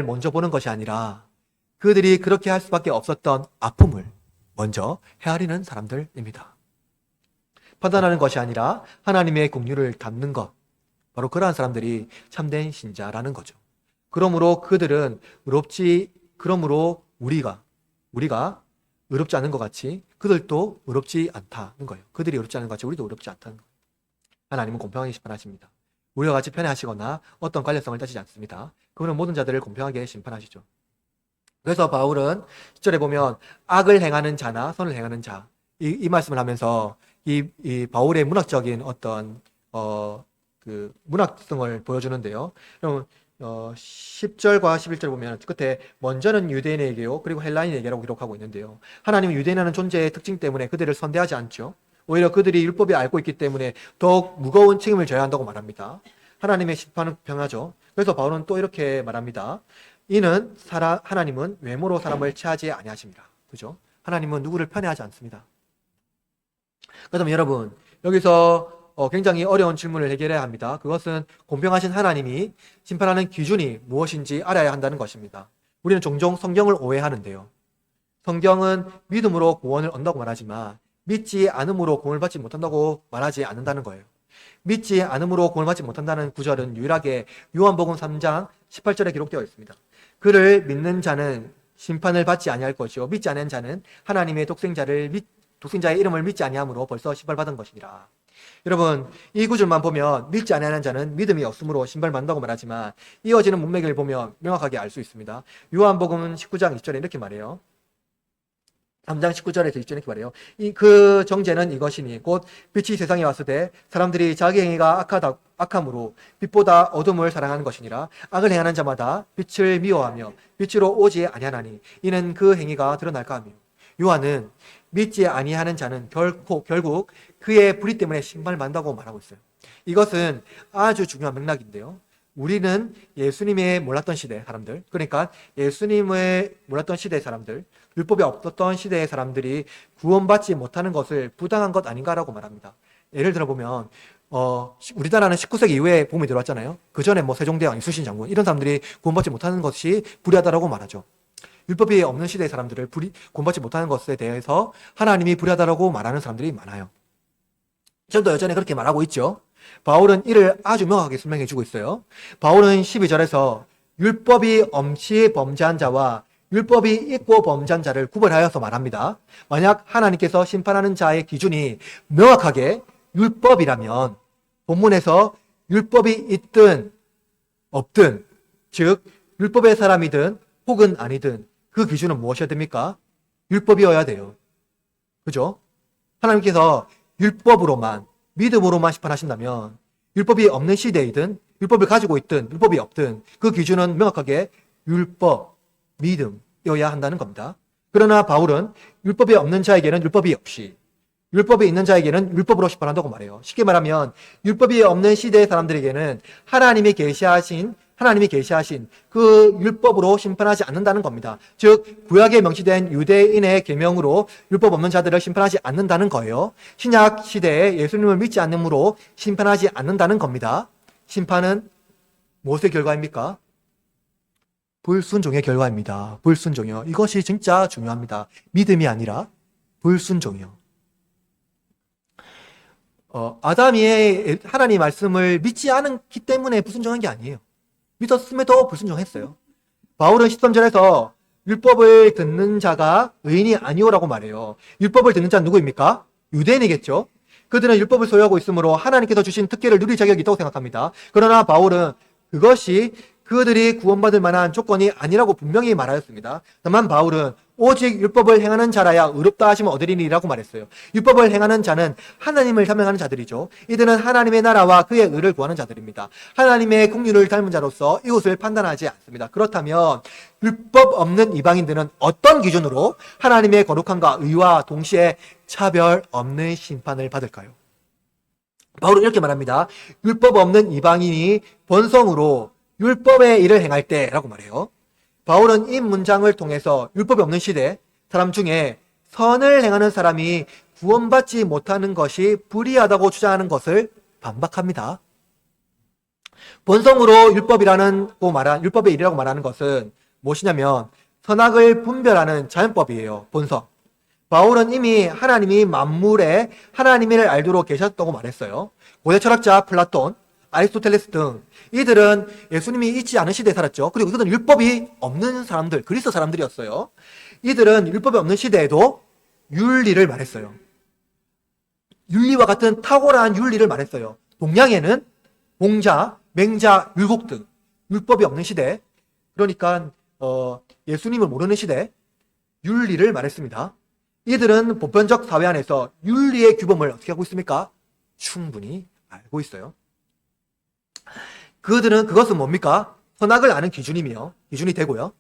먼저 보는 것이 아니라 그들이 그렇게 할 수밖에 없었던 아픔을 먼저 헤아리는 사람들입니다. 판단하는 것이 아니라 하나님의 긍휼을 담는 것, 바로 그러한 사람들이 참된 신자라는 거죠. 그러므로 우리가 의롭지 않은 것 같이 그들도 의롭지 않다는 거예요. 그들이 의롭지 않은 것 같이 우리도 의롭지 않다는 거예요. 하나님은 공평하게 심판하십니다. 우리와 같이 편애하시거나 어떤 관련성을 따지지 않습니다. 그분은 모든 자들을 공평하게 심판하시죠. 그래서 바울은 10절에 보면 악을 행하는 자나 선을 행하는 자, 이 말씀을 하면서 이 바울의 문학적인 어떤 그 문학성을 보여주는데요. 그럼 10절과 11절 보면 끝에 먼저는 유대인에게요 그리고 헬라인에게라고 기록하고 있는데요. 하나님은 유대인이라는 존재의 특징 때문에 그들을 선대하지 않죠. 오히려 그들이 율법이 알고 있기 때문에 더욱 무거운 책임을 져야 한다고 말합니다. 하나님의 심판은 평하죠. 그래서 바울은 또 이렇게 말합니다. 이는 하나님은 외모로 사람을 취하지 아니하십니다. 그죠? 하나님은 누구를 편애하지 않습니다. 그렇다면 여러분, 여기서 굉장히 어려운 질문을 해결해야 합니다. 그것은 공평하신 하나님이 심판하는 기준이 무엇인지 알아야 한다는 것입니다. 우리는 종종 성경을 오해하는데요. 성경은 믿음으로 구원을 얻는다고 말하지만 믿지 않음으로 구원을 받지 못한다고 말하지 않는다는 거예요. 믿지 않음으로 구원을 받지 못한다는 구절은 유일하게 요한복음 3장 18절에 기록되어 있습니다. 그를 믿는 자는 심판을 받지 아니할 것이요 믿지 않는 자는 하나님의 독생자의 이름을 믿지 아니함으로 벌써 심판받은 것이니라. 여러분, 이 구절만 보면 믿지 아니하는 자는 믿음이 없으므로 심판받는다고 말하지만 이어지는 문맥을 보면 명확하게 알 수 있습니다. 요한복음 19장 20절에 이렇게 말해요. 3장 19절에서 20절에 이렇게 말해요. 그 정죄는 이것이니 곧 빛이 세상에 왔을 때 사람들이 자기 행위가 악함으로 빛보다 어둠을 사랑하는 것이니라. 악을 행하는 자마다 빛을 미워하며 빛으로 오지 아니하나니 이는 그 행위가 드러날까 하며. 요한은 믿지 아니하는 자는 결국 그의 불의 때문에 심판을 받는다고 말하고 있어요. 이것은 아주 중요한 맥락인데요. 우리는 예수님의 몰랐던 시대 사람들, 그러니까 예수님을 몰랐던 시대의 사람들, 율법이 없었던 시대의 사람들이 구원받지 못하는 것을 부당한 것 아닌가라고 말합니다. 예를 들어 보면 우리나라는 19세기 이후에 복음이 들어왔잖아요. 그 전에 세종대왕, 이순신 장군 이런 사람들이 구원받지 못하는 것이 불의하다라고 말하죠. 율법이 없는 시대의 사람들을 구원받지 못하는 것에 대해서 하나님이 불의하다라고 말하는 사람들이 많아요. 지금도 여전히 그렇게 말하고 있죠. 바울은 이를 아주 명확하게 설명해 주고 있어요. 바울은 12절에서 율법이 없이 범죄한 자와 율법이 있고 범죄한 자를 구별하여서 말합니다. 만약 하나님께서 심판하는 자의 기준이 명확하게 율법이라면 본문에서 율법이 있든 없든, 즉 율법의 사람이든 혹은 아니든 그 기준은 무엇이어야 됩니까? 율법이어야 돼요. 그죠? 하나님께서 율법으로만, 믿음으로만 심판하신다면 율법이 없는 시대이든 율법을 가지고 있든 율법이 없든 그 기준은 명확하게 율법, 믿음이어야 한다는 겁니다. 그러나 바울은 율법이 없는 자에게는 율법이 없이, 율법이 있는 자에게는 율법으로 심판한다고 말해요. 쉽게 말하면 율법이 없는 시대의 사람들에게는 하나님이 계시하신 그 율법으로 심판하지 않는다는 겁니다. 즉 구약에 명시된 유대인의 계명으로 율법 없는 자들을 심판하지 않는다는 거예요. 신약 시대에 예수님을 믿지 않음으로 심판하지 않는다는 겁니다. 심판은 무엇의 결과입니까? 불순종의 결과입니다. 불순종이요. 이것이 진짜 중요합니다. 믿음이 아니라 불순종이요. 아담이 하나님 말씀을 믿지 않기 때문에 불순종한 게 아니에요. 믿었음에도 불순종했어요. 바울은 13절에서 율법을 듣는 자가 의인이 아니오라고 말해요. 율법을 듣는 자는 누구입니까? 유대인이겠죠. 그들은 율법을 소유하고 있으므로 하나님께서 주신 특権을 누릴 자격이 있다고 생각합니다. 그러나 바울은 그것이 그들이 구원받을 만한 조건이 아니라고 분명히 말하였습니다. 다만 바울은 오직 율법을 행하는 자라야 의롭다 하심을 얻으리니라고 말했어요. 율법을 행하는 자는 하나님을 닮아가는 자들이죠. 이들은 하나님의 나라와 그의 의를 구하는 자들입니다. 하나님의 긍휼을 닮은 자로서 이웃을 판단하지 않습니다. 그렇다면 율법 없는 이방인들은 어떤 기준으로 하나님의 거룩함과 의와 동시에 차별 없는 심판을 받을까요? 바울은 이렇게 말합니다. 율법 없는 이방인이 본성으로 율법의 일을 행할 때라고 말해요. 바울은 이 문장을 통해서 율법이 없는 시대 사람 중에 선을 행하는 사람이 구원받지 못하는 것이 불의하다고 주장하는 것을 반박합니다. 본성으로 율법의 일이라고 말하는 것은 무엇이냐면 선악을 분별하는 자연법이에요. 본성. 바울은 이미 하나님이 만물에 하나님을 알도록 계셨다고 말했어요. 고대 철학자 플라톤, 아리스토텔레스 등 이들은 예수님이 있지 않은 시대에 살았죠. 그리고 그들은 율법이 없는 사람들, 그리스 사람들이었어요. 이들은 율법이 없는 시대에도 윤리를 말했어요. 윤리와 같은 탁월한 윤리를 말했어요. 동양에는 봉자, 맹자, 율곡 등 율법이 없는 시대, 그러니까 예수님을 모르는 시대 윤리를 말했습니다. 이들은 보편적 사회 안에서 윤리의 규범을 어떻게 하고 있습니까? 충분히 알고 있어요. 그것은 뭡니까? 선악을 아는 기준이 되고요.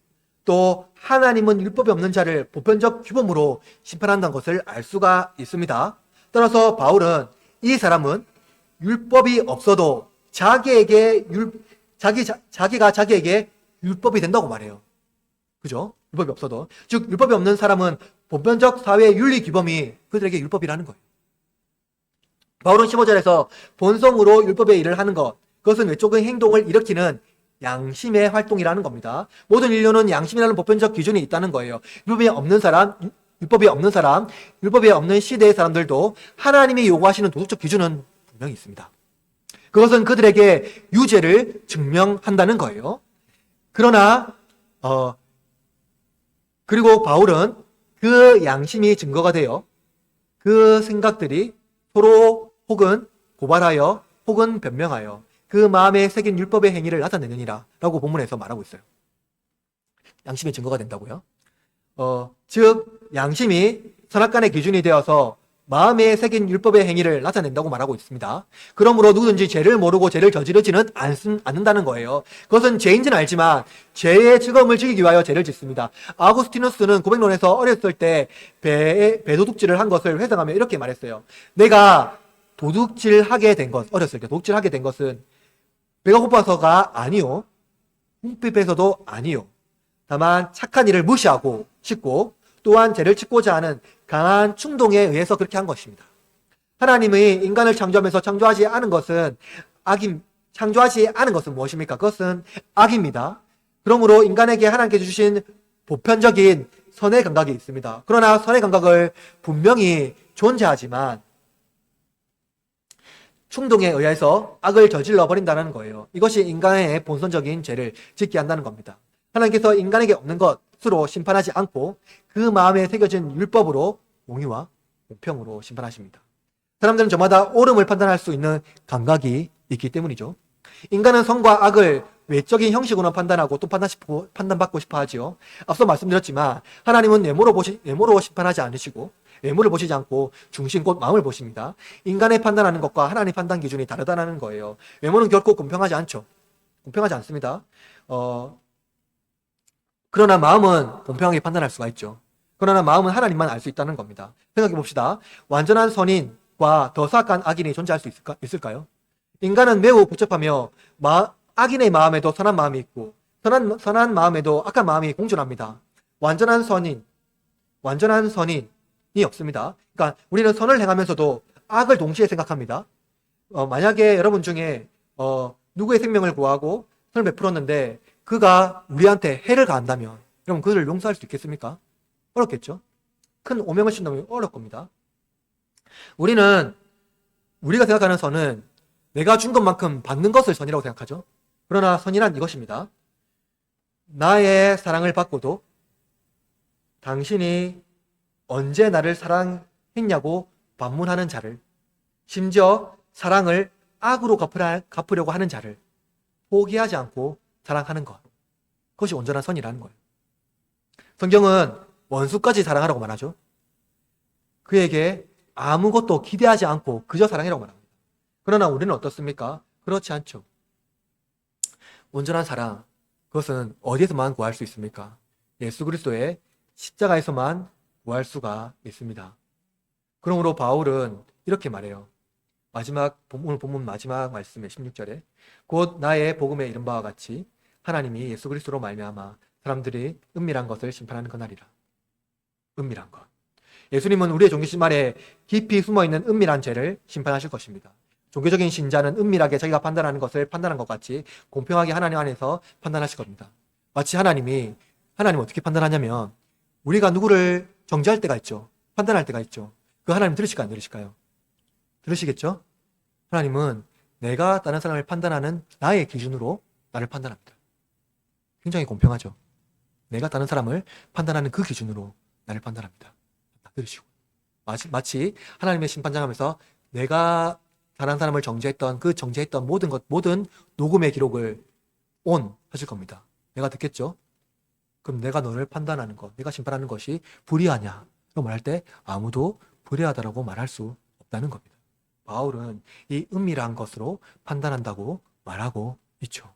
또 하나님은 율법이 없는 자를 보편적 규범으로 심판한다는 것을 알 수가 있습니다. 따라서 바울은 이 사람은 율법이 없어도 자기가 자기에게 율법이 된다고 말해요. 그죠? 율법이 없어도. 즉 율법이 없는 사람은 보편적 사회의 윤리 규범이 그들에게 율법이라는 거예요. 바울은 15절에서 본성으로 율법의 일을 하는 것, 그것은 외적인 행동을 일으키는 양심의 활동이라는 겁니다. 모든 인류는 양심이라는 보편적 기준이 있다는 거예요. 율법이 없는 사람, 율법이 없는 시대의 사람들도 하나님이 요구하시는 도덕적 기준은 분명히 있습니다. 그것은 그들에게 유죄를 증명한다는 거예요. 그러나 그리고 바울은 그 양심이 증거가 되어 그 생각들이 서로 혹은 고발하여 혹은 변명하여 그 마음에 새긴 율법의 행위를 나타내느니라 라고 본문에서 말하고 있어요. 양심의 증거가 된다고요. 즉 양심이 선악간의 기준이 되어서 마음에 새긴 율법의 행위를 나타낸다고 말하고 있습니다. 그러므로 누구든지 죄를 모르고 죄를 저지르지는 않는다는 거예요. 그것은 죄인지는 알지만 죄의 즐거움을 즐기기 위하여 죄를 짓습니다. 아구스티누스는 고백론에서 어렸을 때 배도둑질을 한 것을 회상하며 이렇게 말했어요. 내가 도둑질하게 된 것, 어렸을 때 도둑질하게 된 것은 배가 고파서가 아니요, 궁핍해서도 아니요, 다만 착한 일을 무시하고 싶고 또한 죄를 짓고자 하는 강한 충동에 의해서 그렇게 한 것입니다. 하나님이 인간을 창조하면서 창조하지 않은 것은 무엇입니까? 그것은 악입니다. 그러므로 인간에게 하나님께서 주신 보편적인 선의 감각이 있습니다. 그러나 선의 감각을 분명히 존재하지만 충동에 의해서 악을 저질러 버린다는 거예요. 이것이 인간의 본선적인 죄를 짓게 한다는 겁니다. 하나님께서 인간에게 없는 것으로 심판하지 않고 그 마음에 새겨진 율법으로 공의와 공평으로 심판하십니다. 사람들은 저마다 옳음을 판단할 수 있는 감각이 있기 때문이죠. 인간은 선과 악을 외적인 형식으로 판단하고 또 판단받고 싶어 하지요. 앞서 말씀드렸지만 하나님은 외모로 심판하지 않으시고 외모를 보시지 않고 중심 곧 마음을 보십니다. 인간의 판단하는 것과 하나님의 판단 기준이 다르다는 거예요. 외모는 결코 공평하지 않죠. 공평하지 않습니다. 그러나 마음은 공평하게 판단할 수가 있죠. 그러나 마음은 하나님만 알 수 있다는 겁니다. 생각해 봅시다. 완전한 선인과 더 사악한 악인이 존재할 수 있을까요? 인간은 매우 복잡하며 악인의 마음에도 선한 마음이 있고 선한 마음에도 악한 마음이 공존합니다. 완전한 선인이 없습니다. 그러니까 우리는 선을 행하면서도 악을 동시에 생각합니다. 만약에 여러분 중에 누구의 생명을 구하고 선을 베풀었는데 그가 우리한테 해를 가한다면 여러분 그들을 용서할 수 있겠습니까? 어렵겠죠. 큰 오명을 신다면 어려울 겁니다. 우리가 생각하는 선은 내가 준 것만큼 받는 것을 선이라고 생각하죠. 그러나 선이란 이것입니다. 나의 사랑을 받고도 당신이 언제 나를 사랑했냐고 반문하는 자를, 심지어 사랑을 악으로 갚으려고 하는 자를 포기하지 않고 사랑하는 것, 그것이 온전한 선이라는 거예요. 성경은 원수까지 사랑하라고 말하죠. 그에게 아무것도 기대하지 않고 그저 사랑이라고 말합니다. 그러나 우리는 어떻습니까? 그렇지 않죠. 온전한 사랑, 그것은 어디에서만 구할 수 있습니까? 예수 그리스도의 십자가에서만 구할 수가 있습니다. 그러므로 바울은 이렇게 말해요. 오늘 본문 마지막 말씀의 16절에 곧 나의 복음에 이른 바와 같이 하나님이 예수 그리스도로 말미암아 사람들이 은밀한 것을 심판하는 그날이라. 은밀한 것. 예수님은 우리의 종교심 아래 깊이 숨어있는 은밀한 죄를 심판하실 것입니다. 종교적인 신자는 은밀하게 자기가 판단하는 것을 판단한 것 같이 공평하게 하나님 안에서 판단하실 겁니다. 마치 하나님은 어떻게 판단하냐면 우리가 누구를 정죄할 때가 있죠. 판단할 때가 있죠. 그 하나님 들으실까요? 안 들으실까요? 들으시겠죠? 하나님은 내가 다른 사람을 판단하는 나의 기준으로 나를 판단합니다. 굉장히 공평하죠. 내가 다른 사람을 판단하는 그 기준으로 나를 판단합니다. 다 들으시고 마치 하나님의 심판장하면서 내가 다른 사람을 정죄했던 모든 녹음의 기록을 하실 겁니다. 내가 듣겠죠? 그럼 내가 너를 판단하는 것, 내가 심판하는 것이 불의하냐? 라고 말할 때 아무도 불의하다라고 말할 수 없다는 겁니다. 바울은 이 은밀한 것으로 판단한다고 말하고 있죠.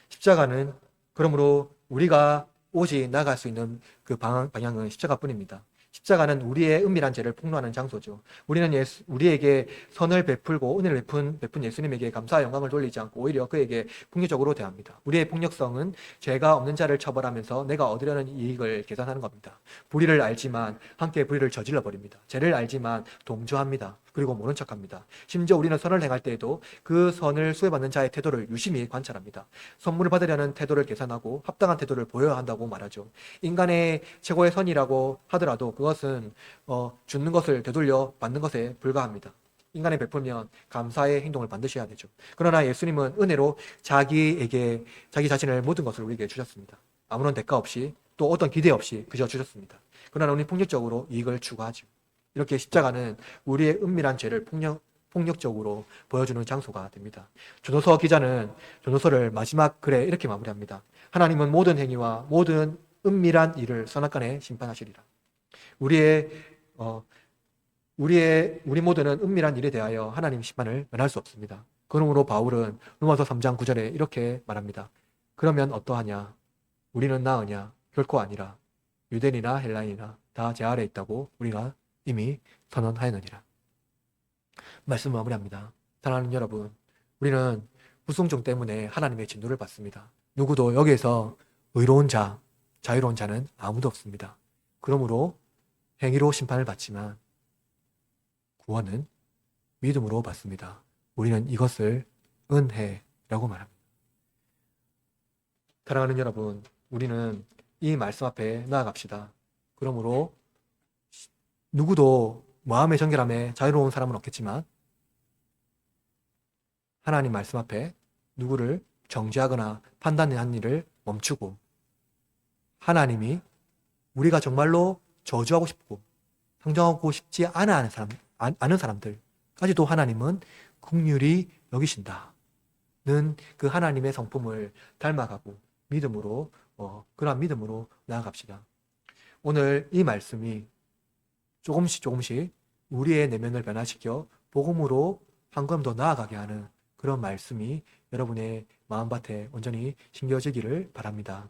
십자가는 그러므로 우리가 오직 나갈 수 있는 그 방향은 십자가뿐입니다. 십자가는 우리의 은밀한 죄를 폭로하는 장소죠. 우리는 우리에게 선을 베풀고 은혜를 베푼 예수님에게 감사와 영광을 돌리지 않고 오히려 그에게 폭력적으로 대합니다. 우리의 폭력성은 죄가 없는 자를 처벌하면서 내가 얻으려는 이익을 계산하는 겁니다. 불의를 알지만 함께 불의를 저질러 버립니다. 죄를 알지만 동조합니다. 그리고 모른 척합니다. 심지어 우리는 선을 행할 때에도 그 선을 수혜받는 자의 태도를 유심히 관찰합니다. 선물을 받으려는 태도를 계산하고 합당한 태도를 보여야 한다고 말하죠. 인간의 최고의 선이라고 하더라도 그것은 주는 것을 되돌려 받는 것에 불과합니다. 인간에 베풀면 감사의 행동을 반드시 해야 되죠. 그러나 예수님은 은혜로 자기에게 자기 자신을 모든 것을 우리에게 주셨습니다. 아무런 대가 없이 또 어떤 기대 없이 그저 주셨습니다. 그러나 우리는 폭력적으로 이익을 추구하죠. 이렇게 십자가는 우리의 은밀한 죄를 폭력적으로 보여주는 장소가 됩니다. 전도서 기자는 전도서를 마지막 글에 이렇게 마무리합니다. 하나님은 모든 행위와 모든 은밀한 일을 선악간에 심판하시리라. 우리 모두는 은밀한 일에 대하여 하나님 심판을 면할 수 없습니다. 그러므로 바울은 로마서 3장 9절에 이렇게 말합니다. 그러면 어떠하냐? 우리는 나으냐? 결코 아니라. 유대인이나 헬라인이나 다 제 아래에 있다고 우리가 이미 선언하였느니라. 말씀 마무리합니다. 사랑하는 여러분, 우리는 불순종 때문에 하나님의 진노를 받습니다. 누구도 여기에서 의로운 자, 자유로운 자는 아무도 없습니다. 그러므로 행위로 심판을 받지만 구원은 믿음으로 받습니다. 우리는 이것을 은혜라고 말합니다. 사랑하는 여러분, 우리는 이 말씀 앞에 나아갑시다. 그러므로 누구도 마음의 정결함에 자유로운 사람은 없겠지만 하나님 말씀 앞에 누구를 정죄하거나 판단하는 일을 멈추고 하나님이 우리가 정말로 저주하고 싶고 상정하고 싶지 않은 사람들까지도 하나님은 긍휼히 여기신다는 그 하나님의 성품을 닮아가고 믿음으로 그러한 믿음으로 나아갑시다. 오늘 이 말씀이 조금씩 우리의 내면을 변화시켜 복음으로 한 걸음 더 나아가게 하는 그런 말씀이 여러분의 마음밭에 온전히 심겨지기를 바랍니다.